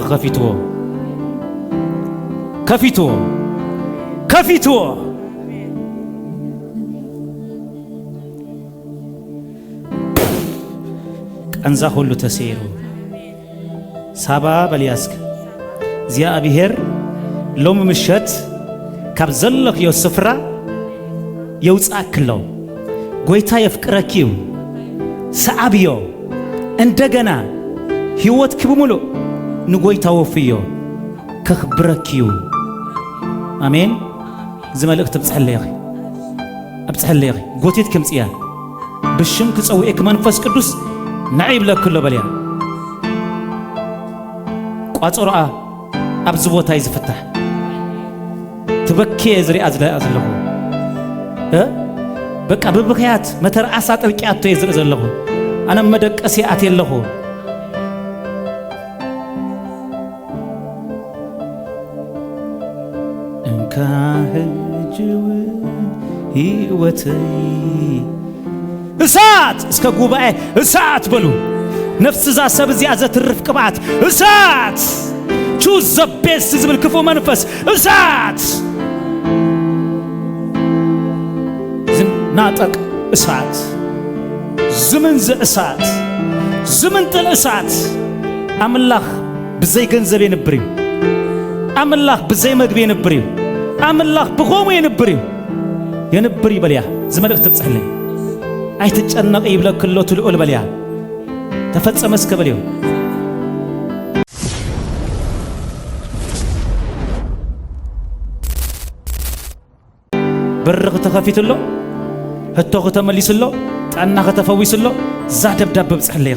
ከፊትዎ ቀንዛ ሁሉ ተሰይሩ ሳባ በልያስክ እግዚአብሔር ሎም ምሸት ካብ ዘለኽዮ ስፍራ የውጻክሎ ጎይታ የፍቅረኪው ሰዓብዮ እንደገና ሕይወት ክብሙሉ ንጎይታ ወፍዮ ከኽብረኪው አሜን ዝመልእኽት ኣብጽሕለይ ጎቴት ከምጽያ ብሽም ክጸውኤክ መንፈስ ቅዱስ ናዒ ብለክሎ በልያ ቋጸሮኣ ኣብዚ ቦታ እዩ ዝፍታሕ ትበክየ ዝሪኣ ዘለኹ በቃ በብክያት መተርዓሳ ጥልቂያቶ እየ ዝርኢ ዘለኹ ኣነ መደቀሲ ኣትየ ኣለኹ እንካ ሕጅውን ሕይወተይ እሳት እስከ ጉባኤ እሳት በሉ ነፍስ እዛ ሰብ እዚኣ ዘትርፍ ቅብዓት እሳት ቹዝ ዘ ቤስት ዝብል ክፉ መንፈስ እሳት ናጠቅ እሳት ዝምንዝ እሳት ዝምንጥል እሳት አምላኽ ብዘይ ገንዘብ የነብር እዩ አምላኽ ብዘይ መግቢ የነብር እዩ አምላኽ ብኾሙ የነብር ይበልያ ዝመልእኽት ትብጽሕለይ ኣይትጨነቕ ይብለክሎ ትልዑል በልያ ተፈጸመ እስከ በልዮ በርኽ ተኸፊትሎ ህቶኽ ተመሊስሎ ጣናኸ ተፈዊስሎ እዛ ደብዳቤ ብጽሕለይ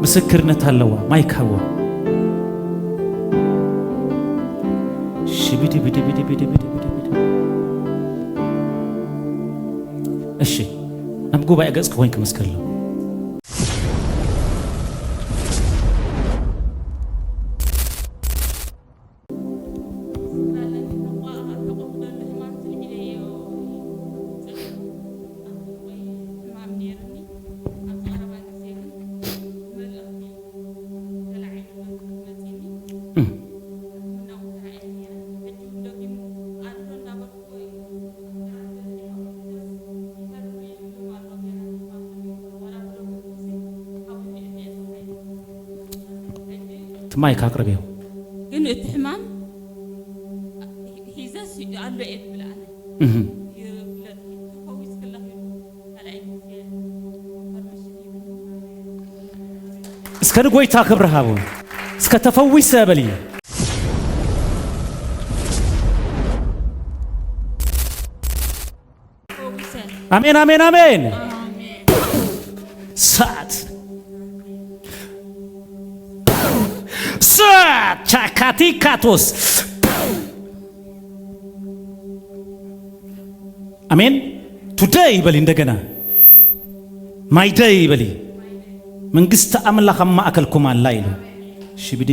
ምስክርነት ኣለዋ ማይካዋ ሽቢዲ ቢዲ እሺ ናብ ጉባኤ ገጽ ኮይንክ መስከረሎ ማይክ አቅርቤው ግን እትሕማም ሂዘስ አሎ ኤት ብላነ እስከ ንጎይታ ክብርሃቡ እስከ ተፈዊሰ በሊ አሜን አሜን አሜን ሳት ቻካቲካቶስ አሜን ቱዴይ በሊ እንደገና ማይደይ በሊ መንግስት አምላኽ ማእከልኩም አላ ይሉ ሽቢዲ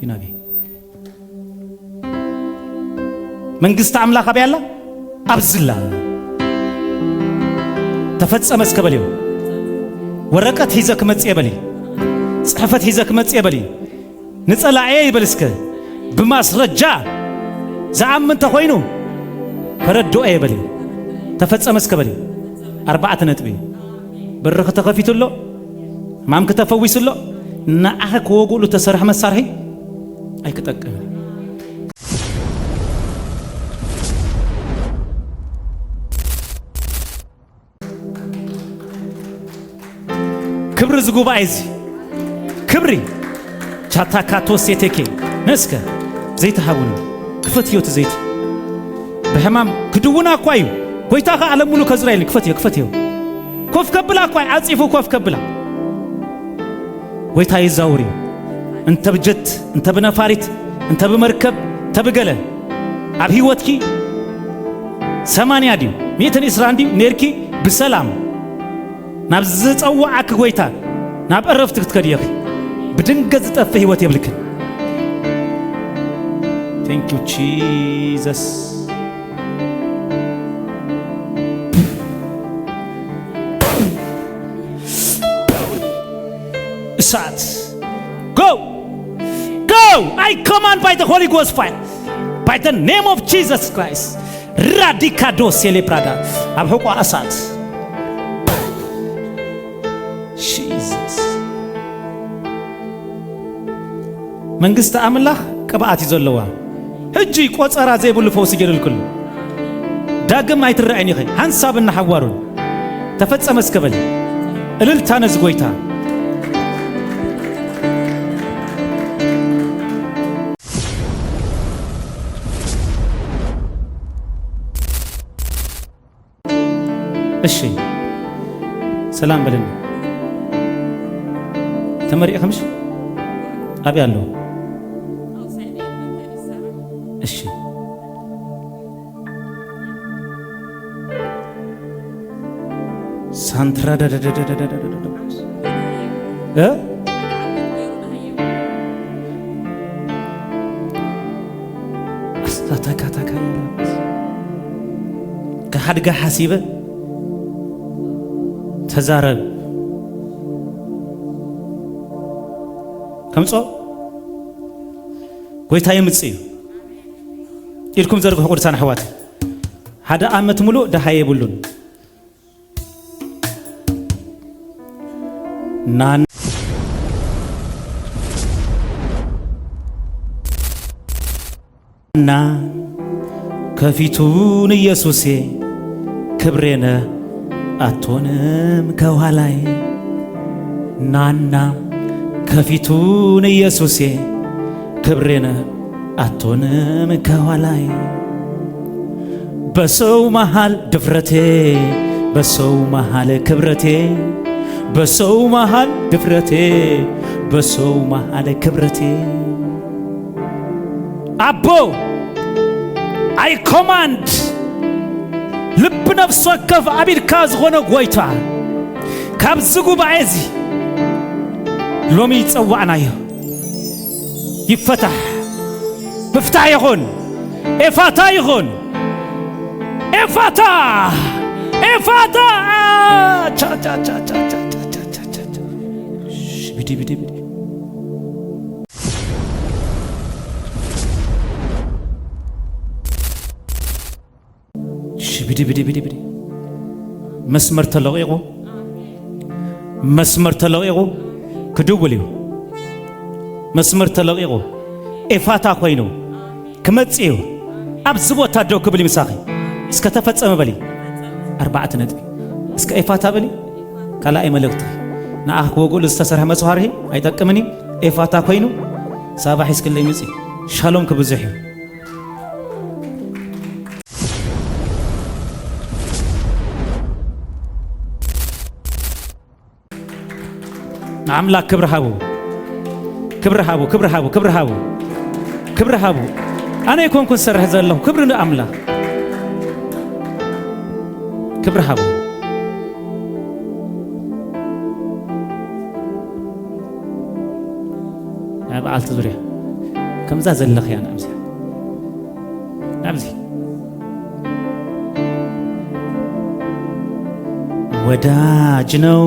ይናቢ መንግስት አምላኽ አብያላ አብዝላ ተፈጸመ እስከ በሊው ወረቀት ሂዘክ መጽየ በሊ ጽሕፈት ሂዘክ መጽየ በሊ ንጸላኤ ይበልስከ በማስረጃ ዘአምን ተኾይኑ ከረዶኤ በሊ ተፈጸመ እስከ በሊ 4 ነጥብ በርኽ ተኸፊትሎ ማምክ ተፈዊስሎ ንኣኸ ከወጉሉ ተሰርሐ መሳርሒ ኣይክጠቅም ክብሪ ዝጉባኤ እዚ ክብሪ ቻታካቶስ የቴኬ ነስከ ዘይት ሃቡን ክፈት ህይወት ዘይት በህማም ክድውና ኳዩ ጎይታኻ ዓለም ሙሉ ከእስራኤል ክፈት ይው ኮፍ ከብላ ኳይ አጽፉ ኮፍ ከብላ ጎይታ ይዛውሪ እንተ በጀት እንተ በነፋሪት እንተ በመርከብ ተበገለ አብ ህይወትኪ 80 ዲው ሜተን እስራንዲ ኔርኪ በሰላም ናብ ዝጸዋዓክ ጎይታ ናብ ዕረፍት ክትከድየኺ ብድንገት ዝጠፈ ህይወት የብልክን Thank you Jesus Sat Go I command by the Holy Ghost fire by the name of Jesus Christ Radicado celebrada abhoko asat Jesus መንግስት አምላክ ቅባት ይዘለዋ እጂ ቆጸራ ዘይብሉ ፈውስ ይገድልኩል ዳግም አይትራአይኒ ኸይ ሐንሳብና ሐዋሩን ተፈጸመ እስከበል እልልታ ነዝ ጎይታ እሺ ሰላም በለን ተመሪያ ከምሽ አብያለሁ እሺ ሳንትራ አስታታካታካ ከሐድጋ ሐሲበ ተዛረብ ከምጾ ጎይታ የምጽዩ ኢልኩም ዘርግሑ ቅዱሳን ኣሕዋት ሓደ ዓመት ሙሉእ ደሃ የብሉን ናና ከፊቱን ኢየሱሴ ክብሬነ አትሆንም ከኋላዬ ናና ከፊቱን ኢየሱሴ ክብሬነ አትሆንም ከኋላዬ በሰው መሃል ድፍረቴ በሰው መሃል ክብረቴ በሰው መሃል ድፍረቴ በሰው መሃል ክብረቴ አቦ አይ ኮማንድ ልብ ነፍስ ወከፍ አቢድካ ዝሆነ ጎይታ ካብዝ ጉባኤዚ ሎሚ ይጸዋዕናዮ ይፈታሕ مفتاح يخون إفاتا يخون إفاتا cha cha cha cha cha cha cha cha bidi bidi bidi bidi bidi bidi bidi مسمر تلقيقو كدوليو مسمر تلقيقو إفاتا خوينو كمتصيو أبزبوت تادو كبلي مساخي اسك تفصم بلي 4 نتبي اسك إفاتا بلي كلا أي ملكتي نأخ وقول استسرح مسوهره أيتقمني إفاتا خوينو صباح اسك اللي مزي شالوم كبزحيو አምላክ ክብር ሃቡ አነ ይኮንኩን ሰርሕ ዘለሁ ክብር አምላክ ክብር ሃቡ በዓልቲ ዙርያ ከምዛ ዘለኽ ያ ናብዚ ወዳጅ ነው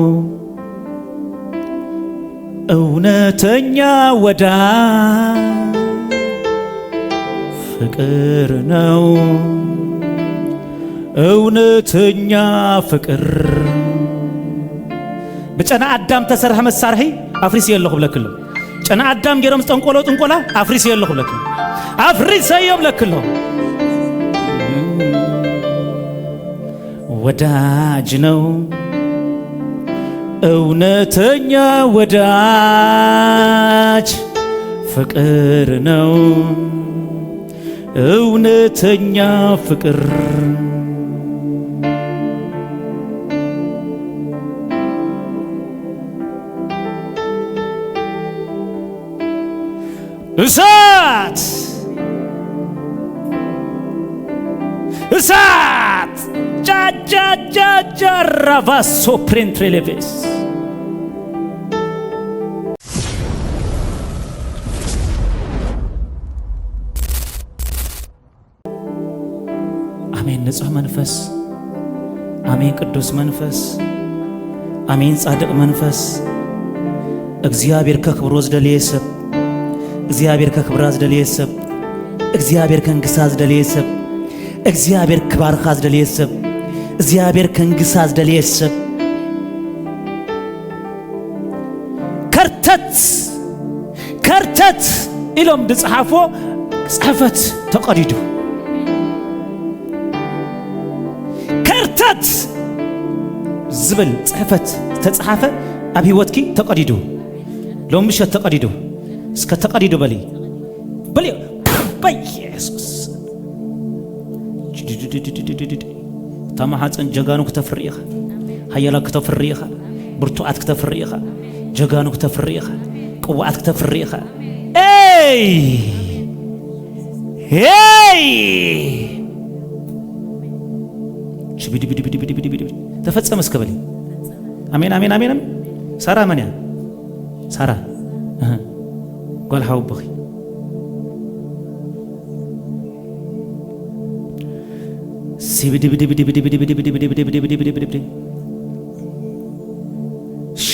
እውነተኛ ወዳጅ ፍቅር ነው እውነተኛ ፍቅር በጨና አዳም ተሰርሐ መሳርሒ አፍሪስ የለኹ ብለክሎ ጨና አዳም ገረም ጠንቆሎ ጥንቆላ አፍሪስ የለኹ ብለክሎ አፍሪስ የብለክሎ ወዳጅ ነው እውነተኛ ወዳጅ ፍቅር ነው እውነተኛ ፍቅር እሳት እሳት ጃጃጃጃ ራቫሶ ፕሬንትሬሌቬስ አሜን። ንጹሕ መንፈስ አሜን። ቅዱስ መንፈስ አሜን። ጻድቅ መንፈስ እግዚአብሔር ከክብሮ ዝደልየሰብ እግዚአብሔር ከክብራ ዝደልየሰብ እግዚአብሔር ከንግሳ ዝደልየሰብ እግዚአብሔር ክባርኻ ዝደልየሰብ እግዚአብሔር ከንግሳ ዝደልየሰብ ከርተት ኢሎም ድጽሓፎ ጽሕፈት ተቀዲዱ ከርተት ዝብል ጽሕፈት ተጽሓፈ ኣብ ህይወትኪ ተቀዲዱ ሎም ምሸት ተቀዲዱ እስከ ተቀዲዱ በሊ በኢየሱስ ተማሓፀን ጀጋኑ ክተፍሪ ኢኻ ሃያላ ክተፍሪ ኢኻ ብርቱዓት ክተፍሪ ኢኻ ጀጋኑ ክተፍሪ ኢኻ ቅዋዓት ክተፍሪ ኢኻ ተፈጸመ እስከ በሊ አሜን አሜን አሜን። ሳራ መን እያ ሳራ ጓል ሓውብኺ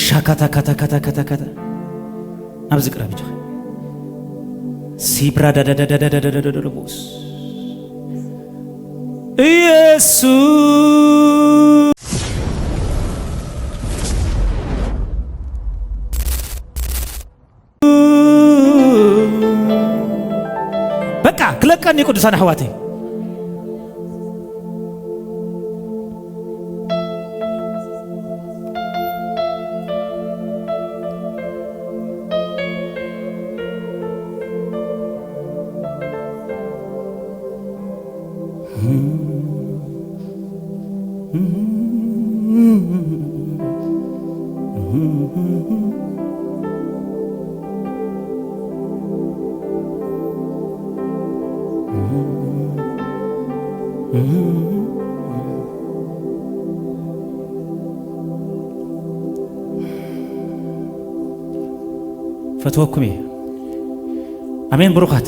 ሻካታካታካታካታ ኣብዚ ቅረብ ጅ ሲብራዳዳዳዳዳዳዳዳቦስ ኢየሱስ በቃ ክለቀኒ ቅዱሳን ኣሕዋተይ ፈትወኩሜ አሜን ብሩኻት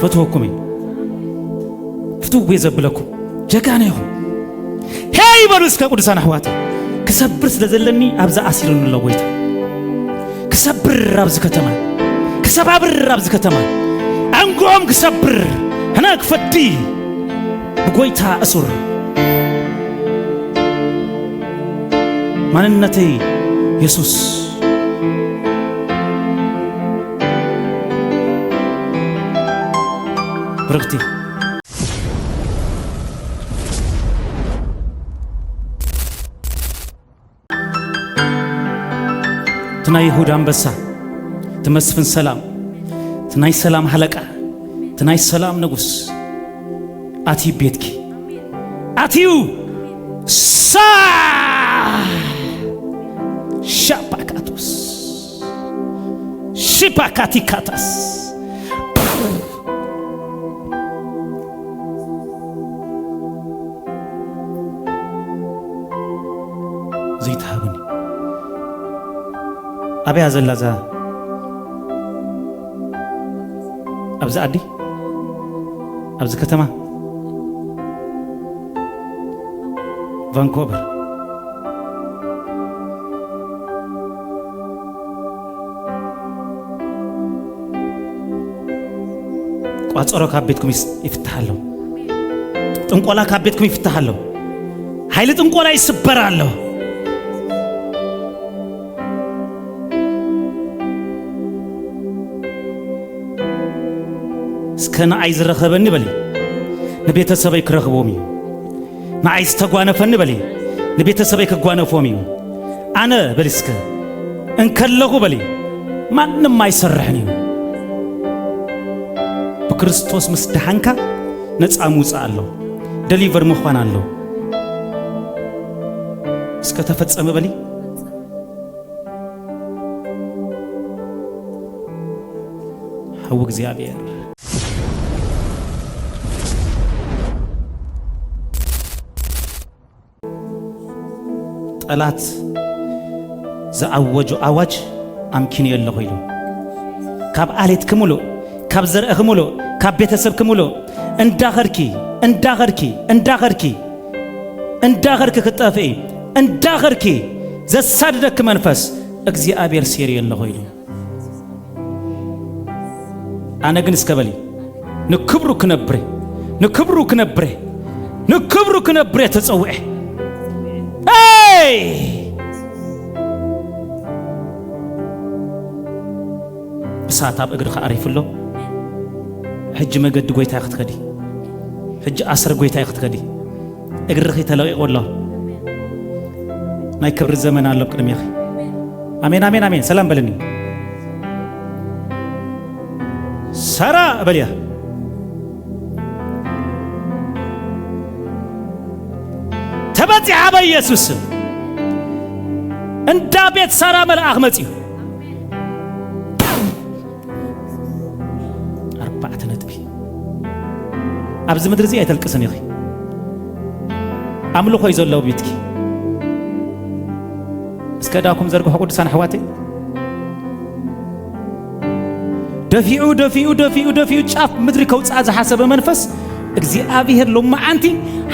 ፈትወኩሜ ፍትው ዘብለኩም ጀጋነ ይኹም ሄይ በሉ እስከ ቅዱሳን ኣሕዋት ክሰብር ስለ ዘለኒ ኣብዛ ኣሲሩን ለወይታ ክሰብር ኣብዚ ከተማ ክሰባብር ኣብዚ ከተማ አንጎም ክሰብር ህና ክፈዲ ብጎይታ እሱር ማንነተይ ኢየሱስ ብርክቲ ትናይ ይሁዳ አንበሳ ትመስፍን ሰላም ትናይ ሰላም ሃለቃ ትናይ ሰላም ንጉስ አቲ ቤትኪ አቲዩ ሳ ሻፓካቶስ ሺፓካቲካታስ ዘይታብኒ أبيها زلازا أبز أدي أبز كتما فانكوفر قاصرو كابيتكم يفتحالو ጥንቆላ كابيتكم يفتحالو ኃይል ጥንቆላ ይስበራሉ እስከና አይዝ ረኸበኒ በሊ ለቤተሰበይ ክረኽቦም ናይስ ተጓነፈኒ በሊ ለቤተሰበይ ከጓነፎም አነ በልስከ እንከለሁ በሊ ማንም አይሰርሕን እዩ በክርስቶስ ምስዳሕንካ ነፃ ሙፃእ ኣሎ ደሊቨር ምዃን ኣሎ እስከ ተፈጸመ በሊ حو እግዚአብሔር ጠላት ዘአወጁ አዋጅ አምኪን የለሁ ይሉ ካብ አሌት ክሙሉ ካብ ዘርእ ክሙሉ ካብ ቤተሰብ ክሙሉ እንዳኸርኪ ክጠፊ እንዳኸርኪ ዘሳድደክ መንፈስ እግዚአብሔር ሲር የለሁ ይሉ أنا جنس كبلي نكبرو كنبري تتصوع أي بساعة أقدر أعرف له حج ما قد قويت أخذ كدي حج أسر قويت أخذ كدي أقدر خي تلاقي والله ما يكبر الزمن على بكرم يا أخي آمين سلام بلني سارة بليا تبتي عبا يسوس انت بيت سارة ملأخ متيو 4 نتبي أبز مدرزي أيتلقسن يا أخي أملو خوي زلو بيتكي اسكداكم زرقو حقود سان حواتي دفيعو شاف مدري كوت عز حسب منفس እግዚአብሔር ሎማ አንቲ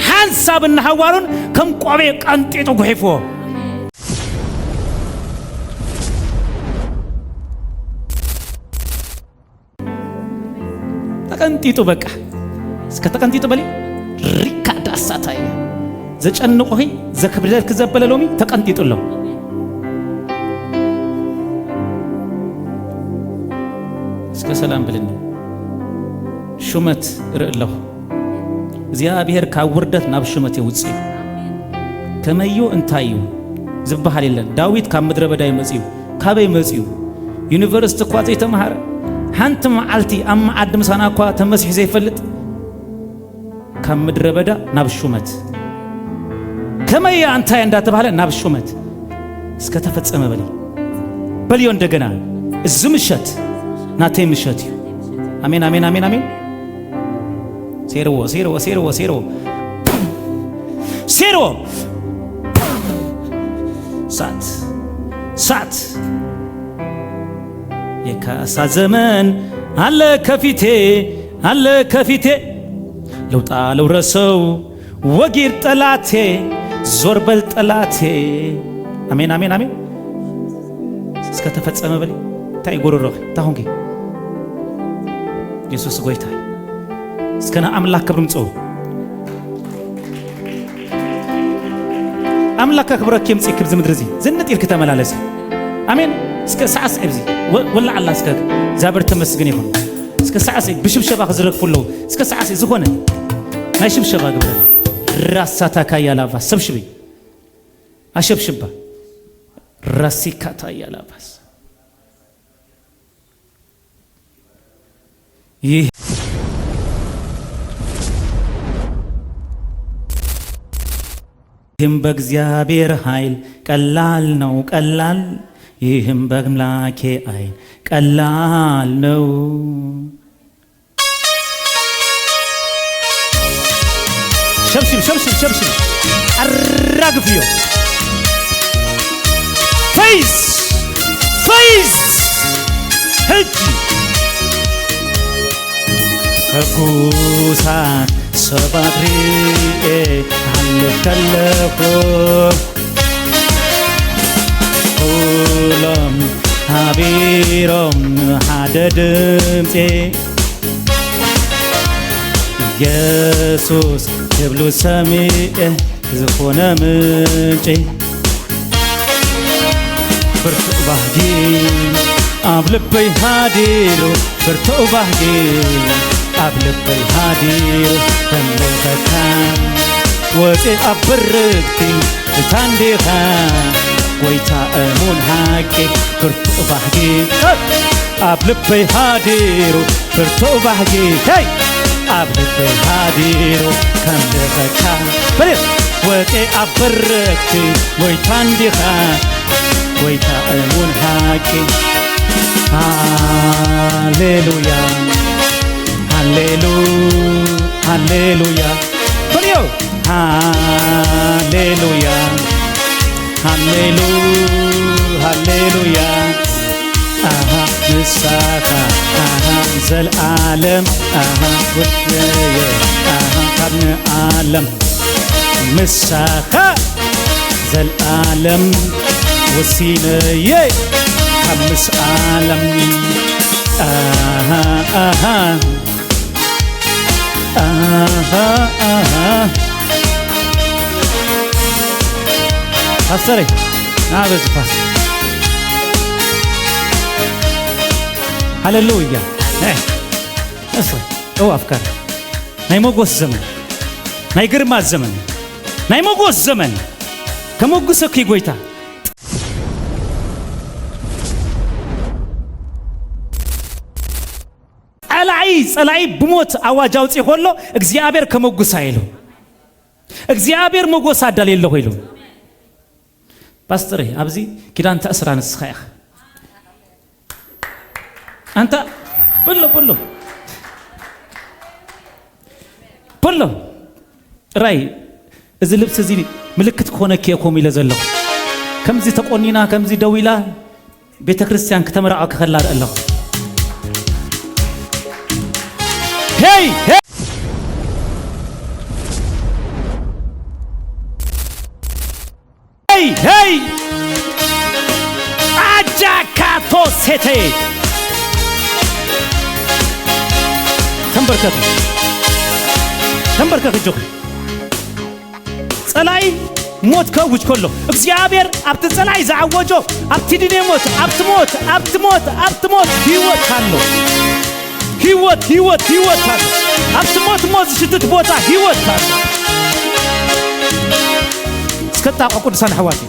ሐሳብና ሐዋሩን ከም ቆቤ ቀንጢጡ ጉሒፎ ተቀንጢጡ በቃ እስከ ተቀንጢጡ በሊ ሪካርድ አሳታይ ዘጨንቆኺ ዘክብደል ከዘበለሎሚ ተቀንጢጡሎ እስከ ሰላም ብልኒ ሹመት ርእለሁ እግዚአብሔር ካወርደት ናብ ሹመት ይውጽ ከመዩ እንታዩ ዝባሃል የለን ዳዊት ካብ ምድረ በዳ ይመጽዩ ካበይ መጽዩ ዩኒቨርሲቲ ኳ ዘይተማሃረ ሓንቲ መዓልቲ ኣብ መዓድ ምሳና ኳ ተመስሕ ዘይፈልጥ ካብ ምድረ በዳ ናብ ሹመት ከመይ አንታይ እንዳተባለ ናብ ሹመት እስከ ተፈጸመ በልዮ እንደገና እዚ ምሸት ናተይ ምሸት እዩ አሜን አሜን አሜን አሜን ሴሮ ሳት የካሳ ዘመን አለ ከፊቴ ለውጣ ለውረሰው ወጊር ጠላቴ ዞር በል ጠላቴ አሜን አሜን አሜን እስከ ተፈጸመ በል ታይ ጎረሮህ ታሁንኪ ኢየሱስ ጎይታ እስከና አምላክ ክብርም ጾ አምላክ ክብረክ የምጽ ክብዝ ምድርዚ ዝንጥ ይልክ ተመላለስ አሜን እስከ ሰዓት እብዚ ወላ አላህ እስከ ዛብር ተመስገን ይሁን እስከ ሰዓት ብሽብሸባ ዝረክፉሎ እስከ ሰዓት ዝሆነ ናይ ሽብሸባ ግብረ ራሳታ ካያላባ ሰብሽቢ አሸብሽባ ራሲካታ ያላባስ ይህ ይህም በእግዚአብሔር ኃይል ቀላል ነው ቀላል ይህም በአምላኬ ኃይል ቀላል ነው ሸብሽብ አራግፍዮ ፌስ ህጅ ከኩሳን ሰባትሪ አልከለኮ ሁሎም ሃቢሮም ሓደ ድምፄ ኢየሱስ ክብሉ ሰሚዐ ዝኾነ ምንጭ ብርቱዕ ባህጊ ኣብ ልበይ ሃዲሩ ብርቱዕ ባህጊ ኣብ ልበይ ሃዲሩ ተመልከካ ወፂእ ኣብ ብርክቲ እታንዲኻ ጎይታ እሙን ሃቂ ብርቱ ባህጊ አብልበይ ሃዲሩ ብርቱ ባህጊ ሄይ አብልበይ ሃዲሩ ከምልኸካ በሌት ወጤ አበረክቲ ጎይታ እንዲኻ ጎይታ እሙን ሃቂ ሃሌሉያ ሃሌሉያ በልዮ ሃሌሉያ ንሳኻ ዘለዓለም ውድየ ካብኒ ዓለም ምሳኻ ዘለዓለም ወሲነየ ካብ ምስ ዓለም ፓስተሬ ናበዝ ፓስ ሃሌሉያ እሰይ አፍካር ናይ ሞጎስ ዘመን ናይ ግርማ ዘመን ናይ ሞጎስ ዘመን ከሞግሰኪ ጎይታ ጸላይ ብሞት አዋጅ አውጪ ሆሎ እግዚአብሔር ከሞግስ አይሉ እግዚአብሔር ሞጎስ አዳለለ ሆይሉ ፓስተር አብዚ ኪዳን ተስራንስ ኸያ አንተ ብሎ ራይ እዚ ልብስ እዚ ምልክት ኮነከ የኮም ይለዘለሁ ከምዚ ተቆኒና ከምዚ ደዊላ ቤተ ክርስቲያን ከተመራቀ ከላ አይደለም Hey! Ajakato sete. ተንበርከክ ጆክ ጸላይ ሞት ከውጅ ኮሎ እግዚአብሔር አብት ጸላይ ዘዓወጆ አብት ዲኔ ሞት አብት ሞት ህይወት ካሎ ህይወት አለ አብት ሞት ሽትት ቦታ ህይወት አለ እስከታቆ ቅዱሳን ሐዋሲ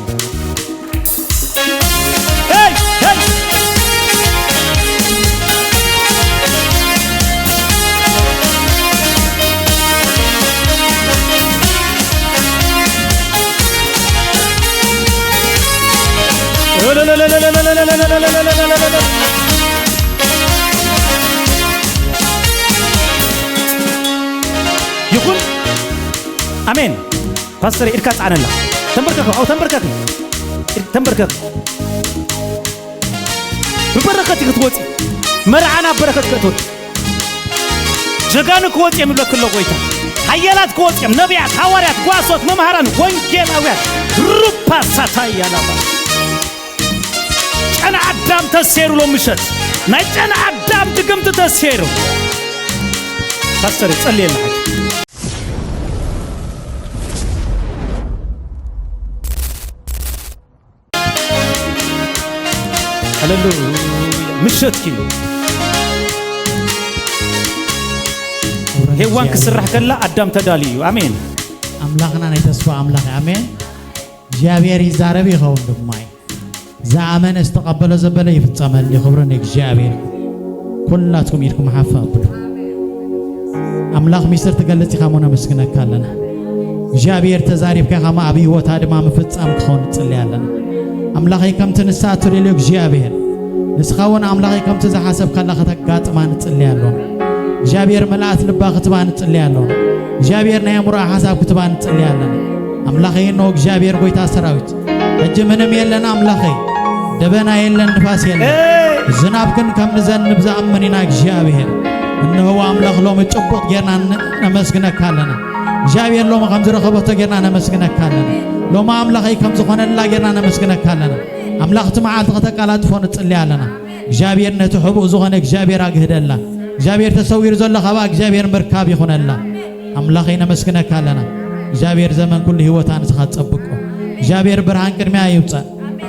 يكون امين فاستر اركات عن الله تنبركك ببركتك توصي مرعنا بركتك توصي جغانك وصي يملك الله قويتا حيالات كوصي نبيات حواريات قواصوت ممهران وانجيلاويات روبا ساتايا نبا أنا عدام تسيرو لو مشت نايت أنا عدام تقمت تسيرو فاستري تصلي لنا هللويا مشت كيلو هيوان كسرح كلا عدام تداليو آمين أملاكنا نتسوى أملاك آمين جابيري زاربي خون دماي زعمن استقبل زبل يفتمل لخبرني جابير كلاتكم يركم حفاظ أملاك ميسر تقلتي خامونا مسكنك كالنا جابير تزاريب كخما أبي وتاد ما مفتم خون تصلي لنا أملاك كم تنساتو ليك جابير نسخون أملاك كم تزحسب كلا خطقات ما نتصلي لهم جابير ملأت لبا خطبان تصلي لهم جابير نيمرا حساب كتبان تصلي لنا أملاك ينوك جابير قويتا سراويت أجمنم يلنا أملاكي دبنا يلنا نفاس يلنا زنابكن كم نزن نبزا أمنينا جابير إنه هو أملاك لو متشبط جيرنا نمسكنا كالنا جابير لو ما خمس رخبط جيرنا نمسكنا كالنا لو ما أملاكي كم زخنا لا جيرنا نمسكنا كالنا أملاك تمعات غتك على تفون تصلي لنا جابير نتحب زخنك جابير أجهد الله جابير تصوير زل خباك جابير مركاب يخون الله أملاكي نمسكنا كالنا جابير زمن كل هوتان سخات صبقه جابير برهان كرميا يوصى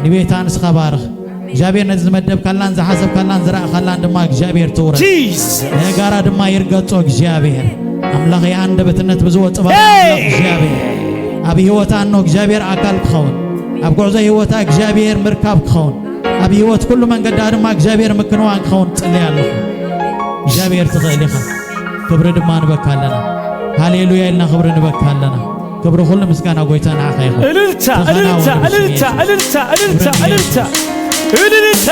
نبيتان سخبارخ جابير نزمدب كلان زحسب كلان زرع خلان دماغ جابير تورا نغارا دما يرغصوك جابير املاخ ياند بتنت بزو صبا املاخ جابير ابي هوتان نو جابير اكل خون ኣብ ጉዕዞ ህይወታ እግዚአብሔር ምርካብ ክኸውን ኣብ ህይወት ኩሉ መንገዳ ድማ እግዚአብሔር ምክንዋን ክኸውን ጽልይ ኣለኹ እግዚአብሔር ትኽእል ኢኻ ክብሪ ድማ ንበካ ኣለና ሃሌሉያ ኢልና ክብሪ ንበካ ኣለና ክብሪ ኩሉ ምስጋና ጎይታ ንዓኻ ይኹን እልልታ እልልታ እልልታ እልልታ እልልታ እልልታ እልልታ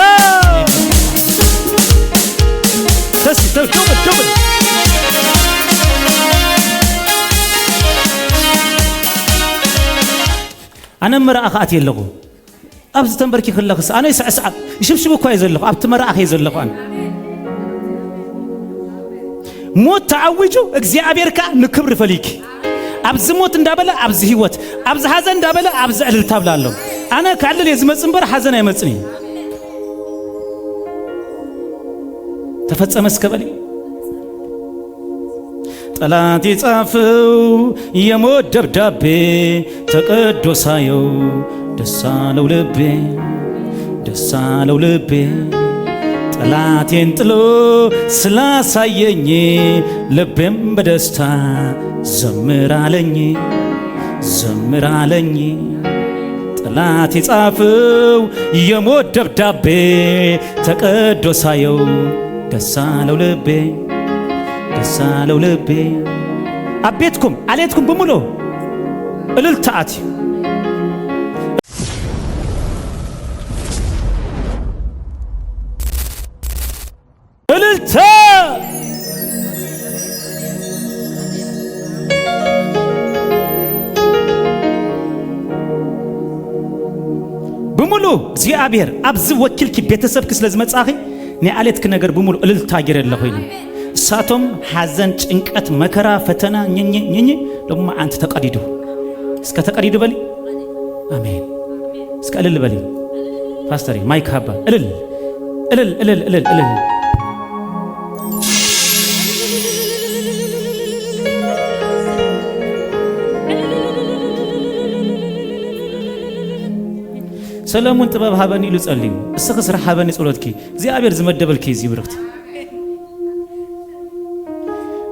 ተውበል أنا مرأة أتي له أبز تنبركي خلقس أنا يسعى يشبشب كويس له أبت مرأة يزل له أنا موت تعوجو إجزاء أبيركا نكبر فليك أبز موت ندابلا أبز هيوت أبز حزن ندابلا أبز التابلا له أنا كعلل يزمت سنبر حزن يمتني تفتح مسكبلي ጠላት ጻፈው የሞት ደብዳቤ ተቀዶ ሳየው ደስ አለው ልቤ ጠላቴን ጥሎ ስላሳየኝ ልቤም በደስታ ዘምራለኝ ጠላት ጻፈው የሞት ደብዳቤ ተቀዶ ሳየው ደስ አለው ልቤ አቤትኩም አሌትኩም በሙሉ እልልታአቲ እልልታ በሙሉ እግዚአብሔር አብዝ ወኪልኪ ቤተሰብክ ስለዝመጻኺ ንአሌትክ ነገር በሙሉ እልልታ ገረለሁ ይሉ ሳቶም ሐዘን ጭንቀት መከራ ፈተና ኝኝ ደሞ አንተ ተቀዲዱ እስከ ተቀዲዱ በሊ አሜን እስከ እልል በሊ ፓስተሪ ማይክ ሀባ እልል ሰለሞን ጥበብ ሀበኒ ኢሉ ጸልዩ እስኸ ስራ ሀበኒ ጸሎትኪ እግዚአብሔር ዝመደበልኪ እዚ ብርክት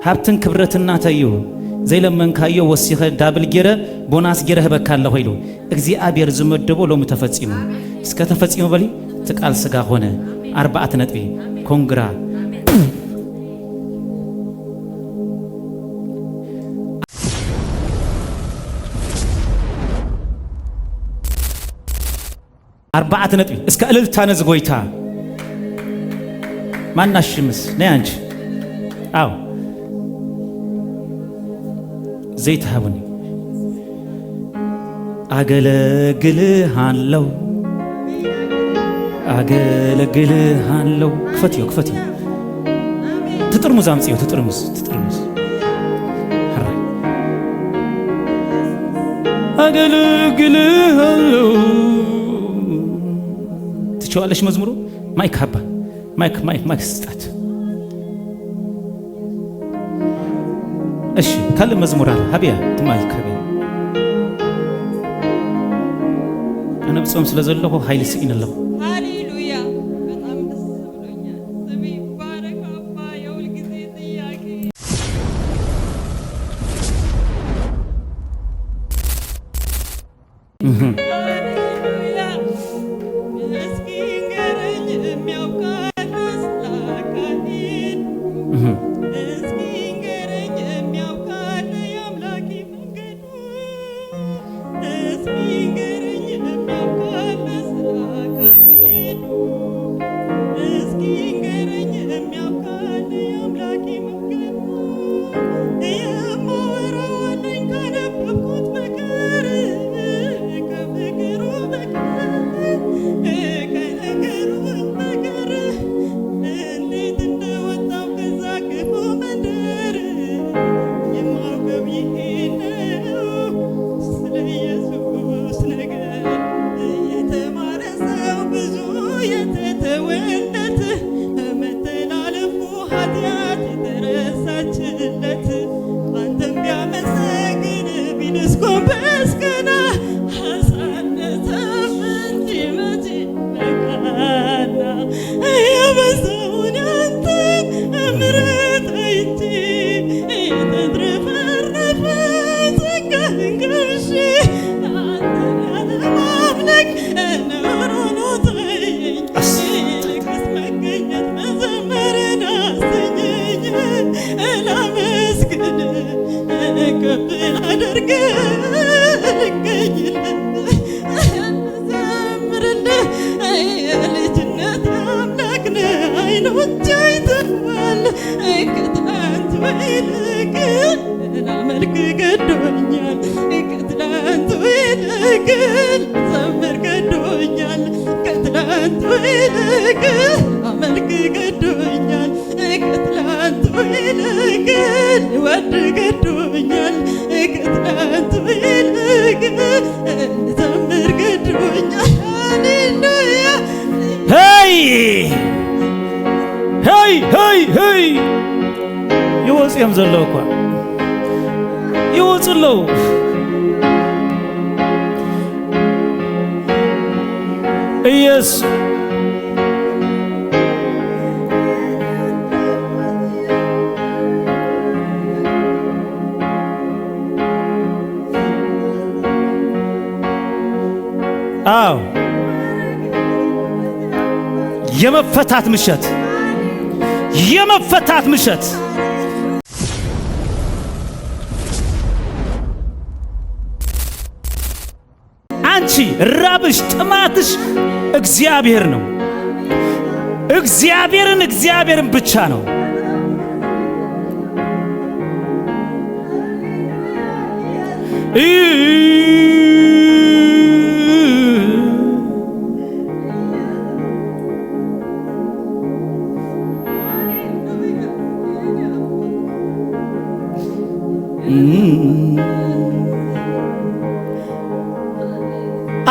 ሀብትን ክብረትና ታዩ ዘይለመን ካዮ ወሲኸ ዳብል ጌረ ቦናስ ጌረ ህበካለሁ ይሉ እግዚአብሔር ዝመደቦ ሎሙ ተፈጽሙ እስከ ተፈጽሙ በሊ ተቃል ስጋ ሆነ 4 ነጥብ ኮንግራ አርባዓት ነጥብ እስከ እልልታ ነዝጎይታ ማናሽምስ ነይ አንቺ አው ዘይት ሀቡኒ አገለግልሃለሁ ክፈትዮ ትጥርሙዝ አምጽዮ ትጥርሙዝ ሐራይ አገለግልሃለሁ ትችዋለሽ መዝሙሩ ማይክ ሀባ ማይክ ስጣት እሺ ካለ መዝሙር አለ ሀቢያ ማይክ ሀቢያ አነ በጾም ስለዘለሁ ኃይል ሲኢነለሁ ሃሌሉያ በጣም ደስ ብሎኛል ስሚ ባረክ አባ የሁል ጊዜ ጥያቄ ይልቅ ላመልክ ገዶኛል ከትላንቱ ይልቅ ልዘምር ገዶኛል ከትላንቱ ይልቅ ላመልክ ገዶኛል ከትላንቱ ይልቅ ልወድ ገዶኛል ከትላንቱ ይልቅ ልዘምር ገዶኛል ሃሌሉያ ሄይ ሄይ ሄይ ሄይ ይወጽም ዘለው እኮ ይወጽለው ኢየሱስ አዎ የመፈታት ምሽት የመፈታት ምሽት አንቺ ራብሽ ጥማትሽ እግዚአብሔር ነው። እግዚአብሔርን ብቻ ነው።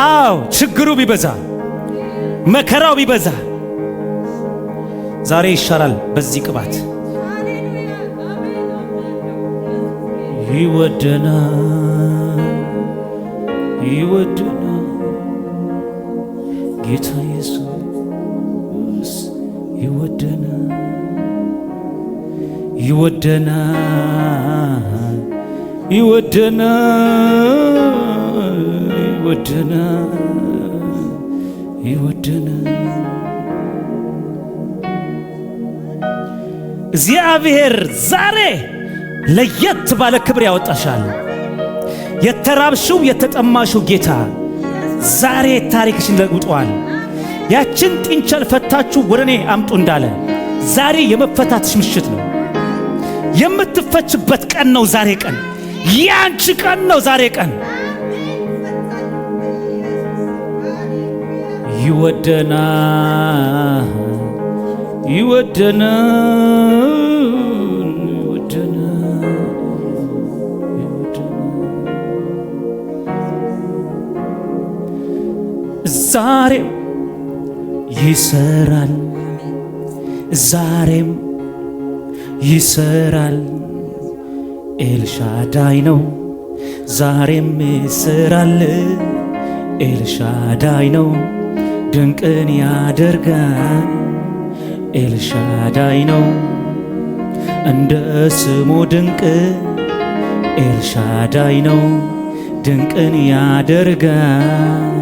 አዎ ችግሩ ቢበዛ መከራው ቢበዛ ዛሬ ይሻላል በዚህ ቅባት ይወደናል ጌታ ኢየሱስ ይወደናል እግዚአብሔር ዛሬ ለየት ባለ ክብር ያወጣሻል። የተራብሽው የተጠማሽው ጌታ ዛሬ ታሪክሽን ለውጧል። ያችን ጥንቸል ፈታችሁ ወደ እኔ አምጡ እንዳለ ዛሬ የመፈታትሽ ምሽት ነው። የምትፈችበት ቀን ነው ዛሬ ቀን። ያንቺ ቀን ነው ዛሬ ቀን። ዛሬም ይሰራል ኤልሻዳይ ነው። ዛሬም ይሰራል ኤልሻዳይ ነው። ድንቅን ያደርጋል ኤልሻዳይ ነው። እንደ ስሙ ድንቅ ኤልሻዳይ ነው። ድንቅን ያደርጋል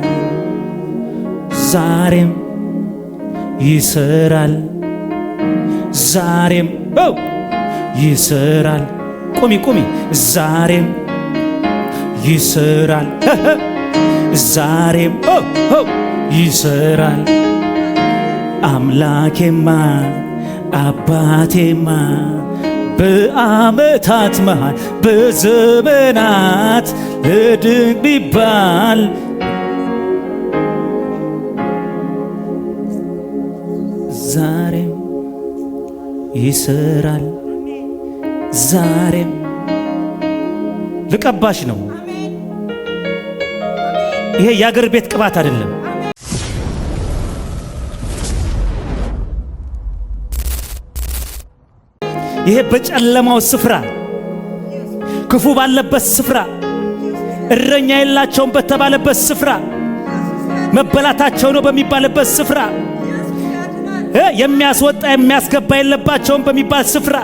ዛሬም ይሰራል ይሰራል። ቁሚ ዛሬም ይሰራል ዛሬም ይሰራል። አምላኬማ አባቴማ በዓመታት መሃል በዘመናት ለድንቅ ቢባል ዛሬም ይሰራል ዛሬም ልቀባሽ ነው። ይሄ የአገር ቤት ቅባት አይደለም። ይሄ በጨለማው ስፍራ ክፉ ባለበት ስፍራ እረኛ የላቸውም በተባለበት ስፍራ መበላታቸው ነው በሚባልበት ስፍራ የሚያስወጣ የሚያስገባ የለባቸውም በሚባል ስፍራ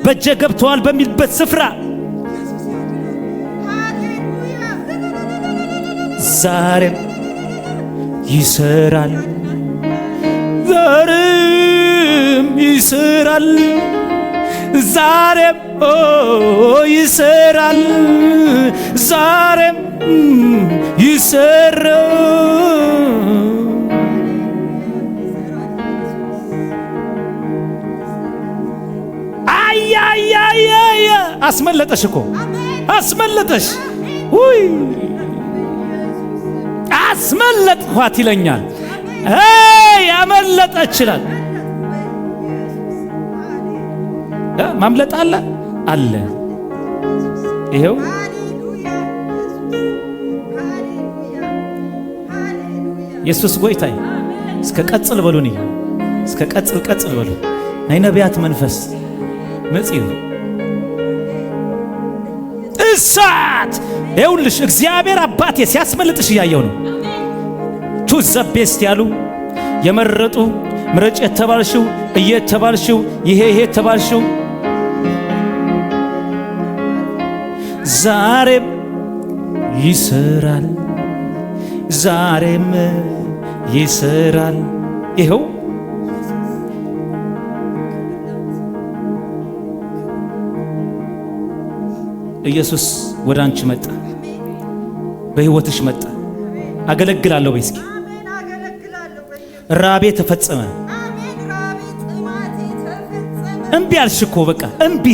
በእጄ ገብተዋል በሚልበት ስፍራ ዛሬም ይሰራል ዛሬም ይሰራል ዛሬም ይሰራል አስመለጠሽ እኮ አስመለጠሽ። ውይ አስመለጥኋት ይለኛል። ያመለጠች ይላል። ማምለጥ አለ አለ። ይሄው ኢየሱስ ጎይታይ እስከ ቀጽል በሉኒ እስከ ቀጽል በሉ ናይ ነቢያት መንፈስ መጽዩ እሳት ይኸውልሽ እግዚአብሔር አባቴ ሲያስመልጥሽ እያየው ነው። ቹዝ ዘ ቤስት ያሉ የመረጡ ምረጭ የተባልሽው እየተባልሽው ይሄ የተባልሽው ዛሬም ይሰራል ዛሬም ይሰራል። ይኸው ኢየሱስ ወደ አንቺ መጣ፣ በሕይወትሽ መጣ። አገለግላለሁ በይ እስኪ። ራቤ ተፈጸመ። እምቢ አልሽ እኮ በቃ እምቢ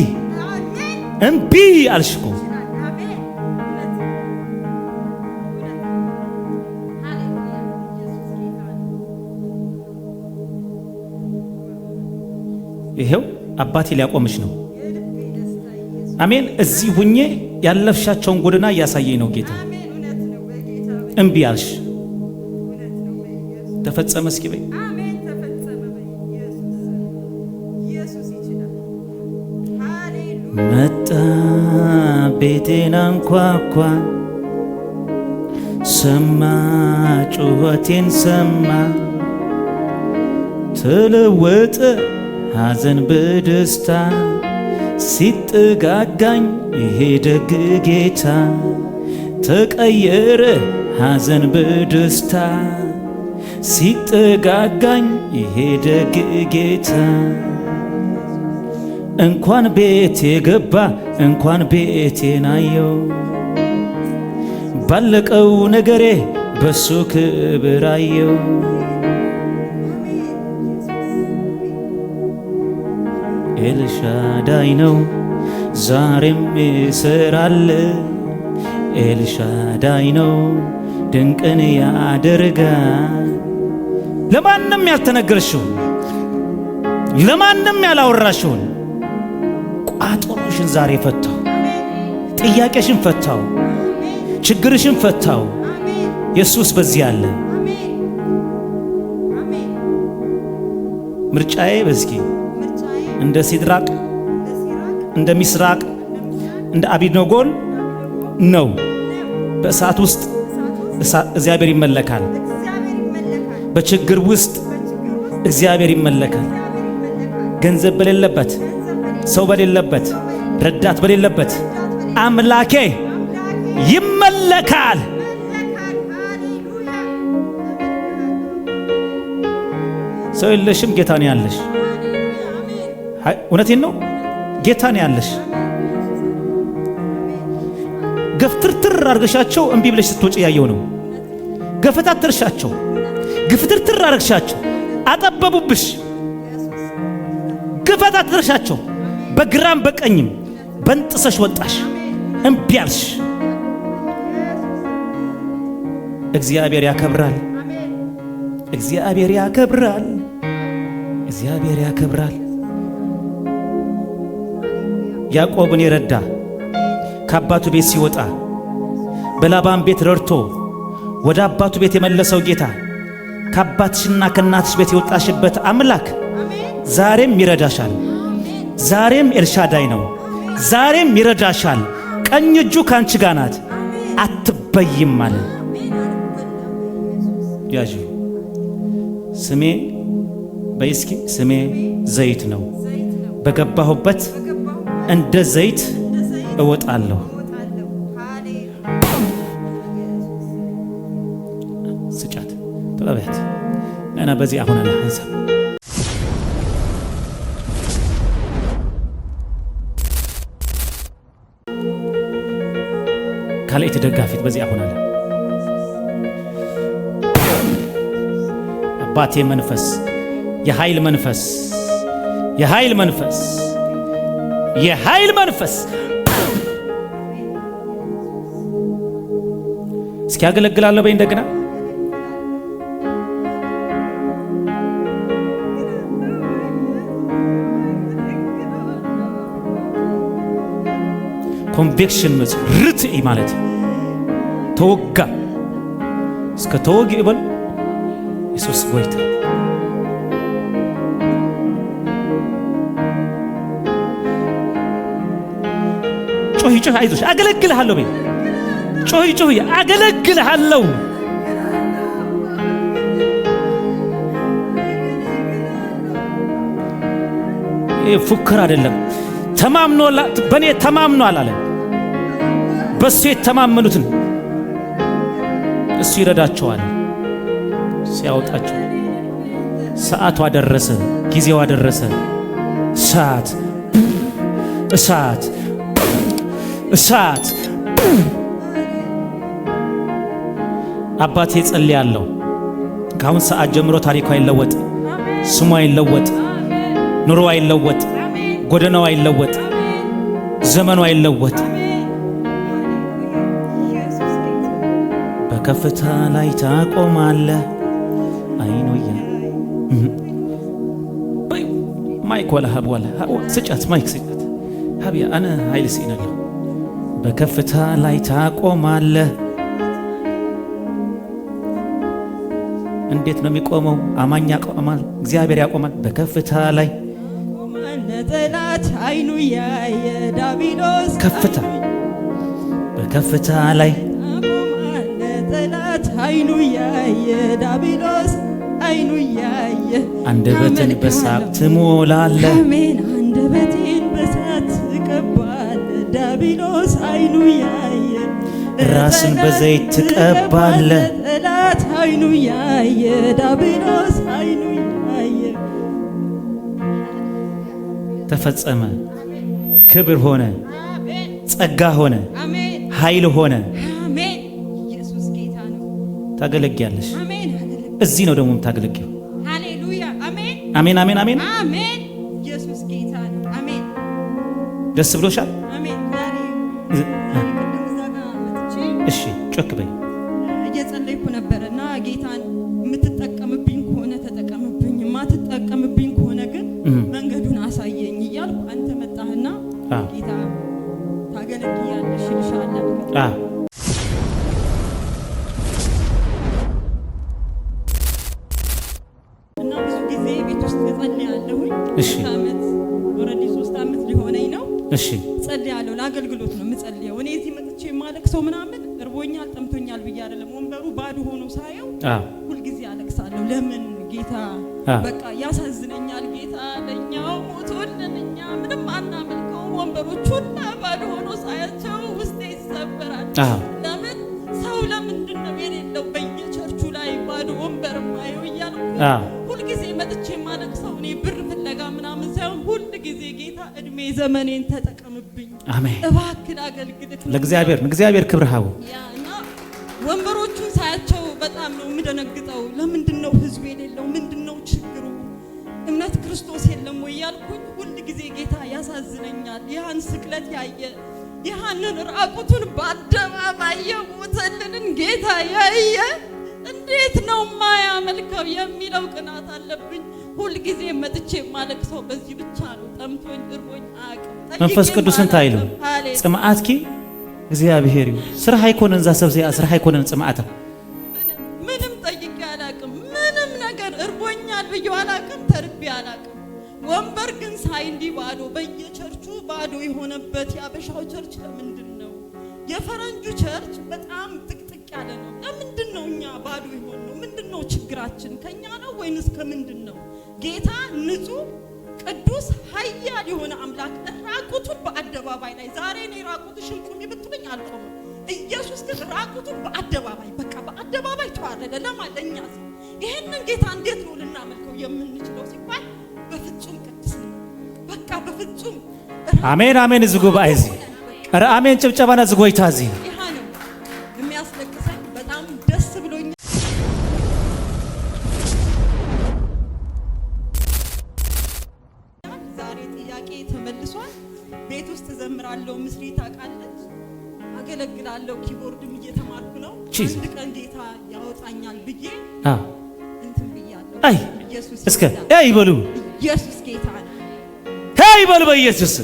አልሽ እኮ። ይሄው አባቴ ሊያቆምሽ ነው። አሜን። እዚህ ሁኜ ያለፍሻቸውን ጎዳና እያሳየኝ ነው ጌታ። እምቢ አልሽ ተፈጸመ። እስኪ በይ መጣ ቤቴን አንኳኳ፣ ሰማ ጩኸቴን ሰማ፣ ተለወጠ ሐዘን በደስታ ሲጠጋጋኝ ይሄ ደግ ጌታ፣ ተቀየረ ሐዘን በደስታ ሲጠጋጋኝ ይሄ ደግ ጌታ። እንኳን ቤቴ ገባ እንኳን ቤቴን አየው፣ ባለቀው ነገሬ በሱ ክብር አየው። ኤልሻዳይ ነው ዛሬም ይሰራል፣ ኤልሻዳይ ነው ድንቅን ያደርጋል። ለማንም ያልተነገርሽው ለማንም ያላወራሽውን ቋጠሮሽን ዛሬ ፈታው፣ ጥያቄሽን ፈታው፣ ችግርሽን ፈታው። ኢየሱስ በዚህ አለ። ምርጫዬ በዝጊ እንደ ሲድራቅ እንደ ሚስራቅ እንደ አቢድነጎን ነው። በእሳት ውስጥ እግዚአብሔር ይመለካል። በችግር ውስጥ እግዚአብሔር ይመለካል። ገንዘብ በሌለበት፣ ሰው በሌለበት፣ ረዳት በሌለበት አምላኬ ይመለካል። ሰው የለሽም፣ ጌታ ነው ያለሽ። እውነቴን ነው፣ ጌታ ነው ያለሽ። ገፍትርትር አርገሻቸው እምቢ ብለሽ ስትወጪ ያየው ነው። ገፈታተርሻቸው፣ ግፍትርትር አርገሻቸው፣ አጠበቡብሽ። ገፈታተርሻቸው፣ በግራም በቀኝም በንጥሰሽ ወጣሽ፣ እምቢ አልሽ። እግዚአብሔር ያከብራል፣ እግዚአብሔር ያከብራል፣ እግዚአብሔር ያከብራል። ያዕቆብን የረዳ ከአባቱ ቤት ሲወጣ በላባን ቤት ረድቶ ወደ አባቱ ቤት የመለሰው ጌታ፣ ከአባትሽና ከእናትሽ ቤት የወጣሽበት አምላክ ዛሬም ይረዳሻል። ዛሬም ኤልሻዳይ ነው። ዛሬም ይረዳሻል። ቀኝ እጁ ካንቺ ጋር ናት። አትበይም ማለት ያጂ ስሜ በይስኪ ስሜ ዘይት ነው። በገባሁበት እንደ ዘይት እወጣለሁ። ስጫት ተባበት እና በዚህ አሁን አለ አንሳ ካለ ተደጋፊት በዚህ አሁን አለ አባቴ መንፈስ፣ የኃይል መንፈስ፣ የኃይል መንፈስ የኃይል መንፈስ እስኪ ያገለግላለሁ በይ እንደገና ኮንቪክሽን ርትዕ ማለት ተወጋ እስከ ተወጊ ይበል ኢየሱስ ጎይታ ጮህ ጮህ አይዞሽ አገለግልሃለሁ በይ ጮህ ጮህ አገለግልሃለሁ ፉክር አይደለም ተማምኖላ በኔ ተማምኗል አለ በሱ የተማመኑትን እሱ ይረዳቸዋል ሲያወጣቸው ሰዓቱ አደረሰ ጊዜው አደረሰ እሳት እሳት እሳት አባቴ ጸልያለሁ ካሁን ሰዓት ጀምሮ ታሪኳ ይለወጥ ስሟ ይለወጥ ኑሮ ይለወጥ ጎደናው ይለወጥ ዘመኑ ይለወጥ በከፍታ ላይ ታቆማለህ አይኖያ ማይክ ወላ ሀብ ወላ ስጫት ማይክ ስጫት ሀቢያ አነ ኃይል ሲነገር በከፍታ ላይ ታቆማለህ እንዴት ነው የሚቆመው አማኛ ያቆማል እግዚአብሔር ያቆማል በከፍታ ላይ ጠላት አይኑ ያየ ዳቢሎስ ከፍታ በከፍታ ላይ ጠላት አይኑ ያየ ዳቢሎስ አይኑ ያየ አንደበትን በሳቅ ትሞላለህ አሜን አንደበቴን በሳት ትቀባለህ ዳቢሎስ አይኑ ያየ ራስን በዘይት ትቀባለህ ጠላት አይኑ ያየ ዳቢሎስ አይኑ ያየ ተፈጸመ ክብር ሆነ ጸጋ ሆነ ኃይል ሆነ አሜን ኢየሱስ ጌታ ነው ታገለግያለሽ አሜን እዚህ ነው ደግሞ ታገለግዩ ሃሌሉያ አሜን አሜን አሜን አሜን አሜን ኢየሱስ ጌታ ነው አሜን ደስ ብሎሻል አሜን እሺ ጮክ በይ እየጸለይኩ ነበርና ጌታን የምትጠቀምብኝ ከሆነ ተጠቀምብኝ የማትጠቀምብኝ ከሆነ ግን መንገዱን አሳየኝ እያልኩ አንተ መጣህና ጌታ ታገለግያለሽ ይልሻል እና ብዙ ጊዜ ቤት ውስጥ እጸልያለሁኝ አመት ኦሬዲ 3 አመት ሊሆነኝ ነው እሺ ጸልያለሁ ለአገልግሎት ነው የምጸልየው እኔ እዚህ መጥቼ ማለቅሰው ምናምን እርቦኛል ጠምቶኛል ብዬ አይደለም ወንበሩ ባዶ ሆኖ ሳየው ሁሉ ጊዜ አለቅሳለሁ ለምን ጌታ በቃ ያሳዝነኛል ጌታ ለኛው ሞቶልን እኛ ምንም አናመልከው ወንበሮቹ ሁሉ ባዶ ሆኖ ሳያቸው ውስጤ ይሰበራል ለምን ሰው ለምንድን ነው የሌለው በየቸርቹ ላይ ባዶ ወንበር ማየው እያልኩ ሁሉ ጊዜ መጥቼ ማለቅሰው እኔ ብር ፍለጋ ምናምን ሳይሆን ሁሉ ጊዜ ጌታ እድሜ ዘመኔን ተጠቀምብኝ አሜን እባክህ አገልግልት ለእግዚአብሔር ክብር ሀው እና ወንበሮቹን ሳያቸው በጣም ነው የምደነግጠው ለምንድነው ህዝብ የሌለው ምንድነው ችግሩ እምነት ክርስቶስ የለም ወይ ያልኩኝ ሁሉ ጊዜ ጌታ ያሳዝነኛል ያን ስቅለት ያየ ያንን ራቁቱን በአደባባይ የሞተልንን ጌታ ያየ እንዴት ነው ማያመልከው የሚለው ቅናት አለብኝ ሁሉ ጊዜ መጥቼ ማለቅሰው በዚህ ብቻ ነው ጠምቶኝ እርቦኝ አቅም መንፈስ ቅዱስን ታይሉ ጽማአትኪ እግዚአብሔር ስራ አይኮነን ዛ ሰብዚያ ስራ አይኮነን ጽማአታ ምንም ጠይቄ አላቅም ምንም ነገር እርቦኛል ብዬ አላቅም ተርቤ አላቅም ወንበር ግን ሳይ እንዲህ ባዶ በየቸርቹ ባዶ የሆነበት ያበሻው ቸርች ለምንድን ነው የፈረንጁ ቸርች በጣም ጥቅጥቅ ያለ ነው ለምንድን ነው እኛ ባዶ የሆነው ምንድን ነው ችግራችን ከኛ ነው ወይንስ ከምንድን ነው ጌታ ንጹህ ቅዱስ ኃያል የሆነ አምላክ ራቁቱን በአደባባይ ላይ ዛሬ ነው ራቁትሽን ቁሚ ብትሉኝ አልቆምም ኢየሱስ ግን ራቁቱን በአደባባይ በቃ በአደባባይ ተዋረደ ለማለኛ ይሄንን ጌታ እንዴት ነው ልናመልከው የምንችለው ሲባል በፍጹም ቅድስና በቃ በፍጹም አሜን አሜን ዝጉባኤ እዚ ኧረ አሜን ጭብጨባና ዝጎይታ እዚ ይሄ ነው የሚያስለቅሰኝ በጣም ደስ ብሎኛል ዛሬ ጥያቄ ተመልሷል ሚኒስትሪ ታውቃለች። አገለግላለሁ፣ ኪቦርድም እየተማርኩ ነው። ጂሰስ አንድ ቀን ጌታ ያወጣኛል ብዬ እንትን ብያለሁ። አይ ኢየሱስ እስከ አይ በሉ ኢየሱስ ጌታ ነው። አይ በሉ በኢየሱስ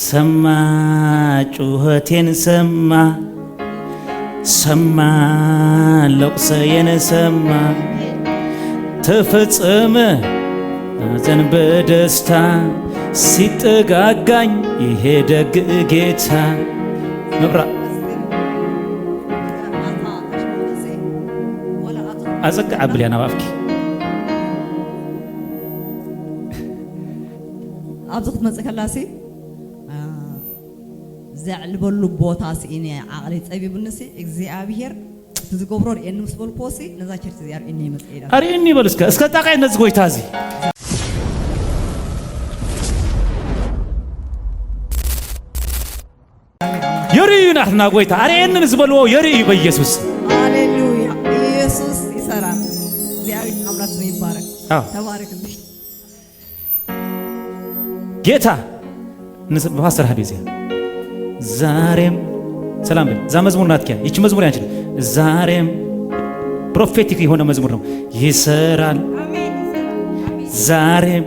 ሰማ ጩኸቴን ሰማ ሰማ ለቅሶዬን ሰማ ተፈጸመ ሐዘን በደስታ ሲጠጋጋኝ ይሄ ደግ ጌታ መብራ አዘጋ አብሊያና ባፍኪ ኣብዝኽት መጽእ ከላሲ ዘዕልበሉ ቦታ ሲእኒ ዓቕሊ ፀቢብንሲ እግዚኣብሔር ዝገብሮ ርእየኒ ምስ በልኮሲ ነዛ ቸርች እዚኣ ርእየኒ ይመጽእ ኢላ አርእየኒ በሉ እስከ ጣቃይ ነዚ ጎይታ እዚ የርእዩ ናትና ጎይታ አርእየኒ ዝበልዎ የርእዩ በኢየሱስ ሃሌሉያ ኢየሱስ ይሰራል። እግዚአብሔር አምላክ ስሙ ይባረክ። ተባረክልኝ ጌታ ፓስተር ሀዲስ ዛሬም ሰላም በል። ዛ መዝሙር ናት ኪያ ይቺ መዝሙር ያንቺ ዛሬም ፕሮፌቲክ የሆነ መዝሙር ነው። ይሰራል ዛሬም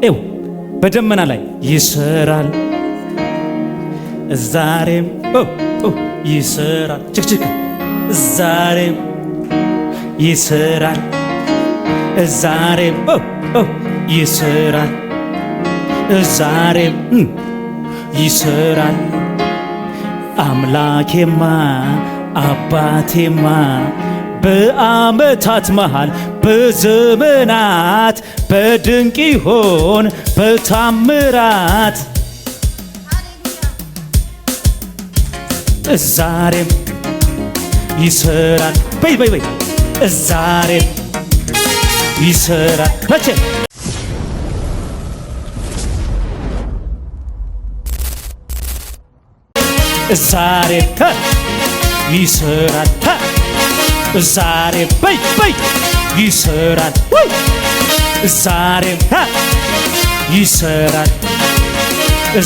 ኤው በደመና ላይ ይሰራል ዛሬም ይሰራል ችክችክ ዛሬም ይሰራል ዛሬም ይሰራል ዛሬም ይሰራል አምላኬማ አባቴማ በአመታት መሃል በዘመናት በድንቅ ይሆን በታምራት ዛሬም ይሰራል በይ በይ በይ ዛሬም ይሰራል መቼ ዛሬም ይሰራል ዛሬም በይ በይ ይሰራል ዛሬም ይሰራል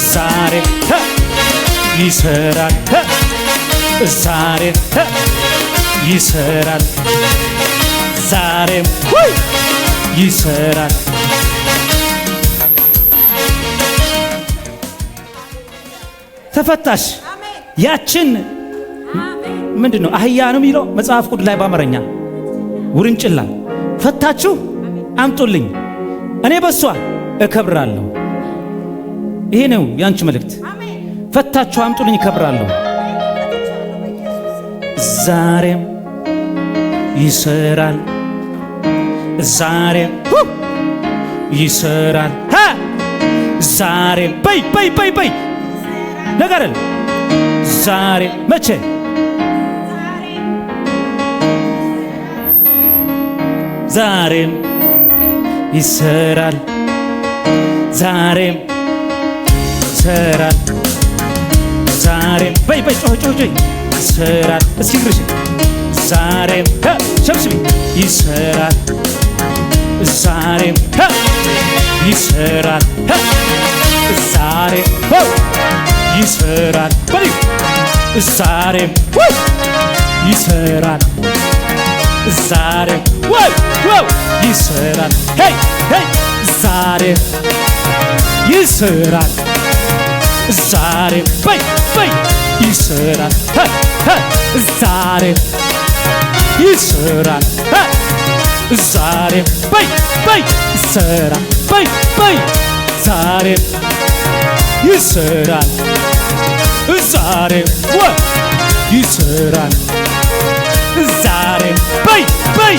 ዛሬም ይሰራል ዛሬም ይሰራል ዛሬም ይሰራል ተፈታሽ ያችን ምንድነው አህያ ነው የሚለው መጽሐፍ ቅዱስ ላይ በአማርኛ ውርንጭላ ፈታችሁ አምጡልኝ እኔ በሷ እከብራለሁ። ይሄ ነው ያንቺ መልእክት። ፈታችሁ አምጡልኝ እከብራለሁ። ዛሬም ይሰራል ዛሬም ይሰራል ዛሬም በይ በይ በይ በይ ነገረን ዛሬ መቼ ዛሬም ይሰራል ዛሬም ይሰራል ዛሬም በይ በይ ጮህ ጮህ ጮህ ይሰራል እስኪ ግርሽ ዛሬም ሸብሽቢ ይሰራል ዛሬም ይሰራል ዛሬም ይሰራል በይ ዛሬም ይሰራል ዛሬም ወይ ይሰራል ሄይ ሄይ ዛሬም ይሰራል ዛሬም በይ በይ ይሰራል ዛሬም ይሰራል ዛሬም በይ በይ ይሰራል በይ በይ ዛሬም ይሰራል ዛሬም ወይ ይሰራል ዛሬም በይ በይ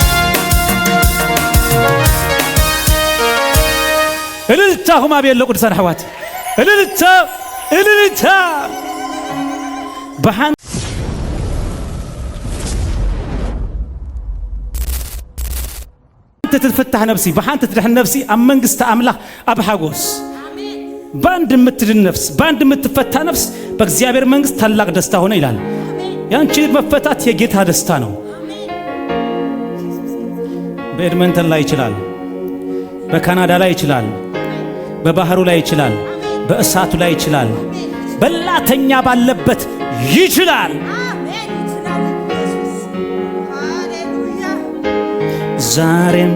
እልልታ ሁማ ቤሎ ቅዱሳን አሕዋት እልልታ እልልታ በሓን ትትፈታህ ነፍሲ በሓን ትድሕን ነፍሲ ኣብ መንግስቲ ኣምላኽ ኣብ ሓጎስ በአንድ የምትድን ነፍስ በአንድ የምትፈታ ነፍስ በእግዚአብሔር መንግስት ታላቅ ደስታ ሆነ ይላል። ያንቺ መፈታት የጌታ ደስታ ነው። በኤድመንተን ላይ ይችላል፣ በካናዳ ላይ ይችላል፣ በባህሩ ላይ ይችላል፣ በእሳቱ ላይ ይችላል። በላተኛ ባለበት ይችላል። አሜን ይችላል ኢየሱስ ሃሌሉያ ዛሬም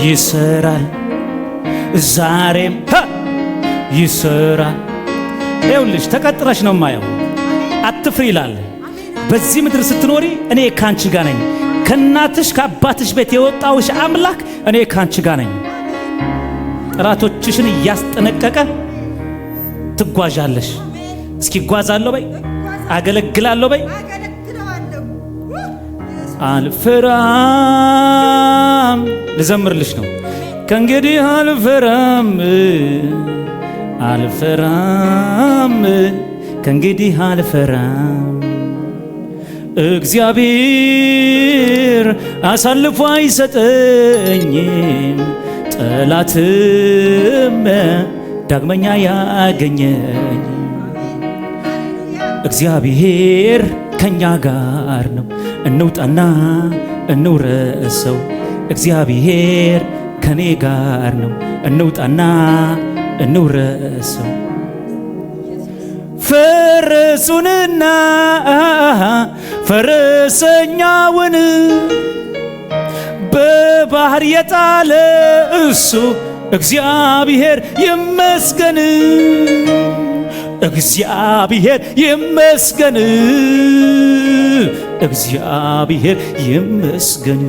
ይሰራል ዛሬም ይሰራል። ይኸውልሽ ተቀጥረሽ ነው ማየው አትፍሪ ይላል። በዚህ ምድር ስትኖሪ እኔ ካንቺ ጋር ነኝ። ከናትሽ ከአባትሽ ቤት የወጣውሽ አምላክ እኔ ካንቺ ጋር ነኝ። ጠላቶችሽን እያስጠነቀቀ ትጓዣለሽ። እስኪ ጓዛለሁ በይ፣ አገለግላለሁ በይ። አልፈራም ልዘምርልሽ ነው ከእንግዲህ አልፈራም አልፈራም ከእንግዲህ አልፈራም። እግዚአብሔር አሳልፎ አይሰጠኝም ጠላትም ዳግመኛ ያገኘኝ። እግዚአብሔር ከኛ ጋር ነው እንውጣና እንውረሰው። እግዚአብሔር ከኔ ጋር ነው እንውጣና እንውረሰው። ፈረሱንና ፈረሰኛውን በባህር የጣለ እሱ እግዚአብሔር ይመስገን እግዚአብሔር ይመስገን እግዚአብሔር ይመስገን።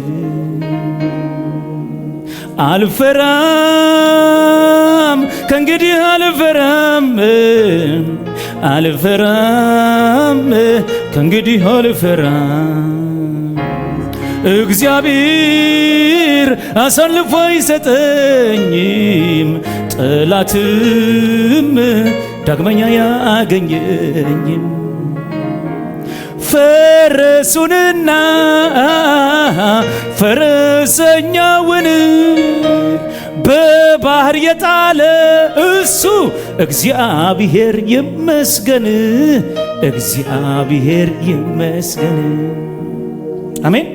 አልፈራም ከእንግዲህ አልፈራም አልፈራም ከእንግዲህ አልፈራም። እግዚአብሔር አሳልፎ አይሰጠኝም ጠላትም ዳግመኛ ያገኘኝም። ፈረሱንና ፈረሰኛውን በባህር የጣለ እሱ እግዚአብሔር ይመስገን እግዚአብሔር ይመስገን። አሜን።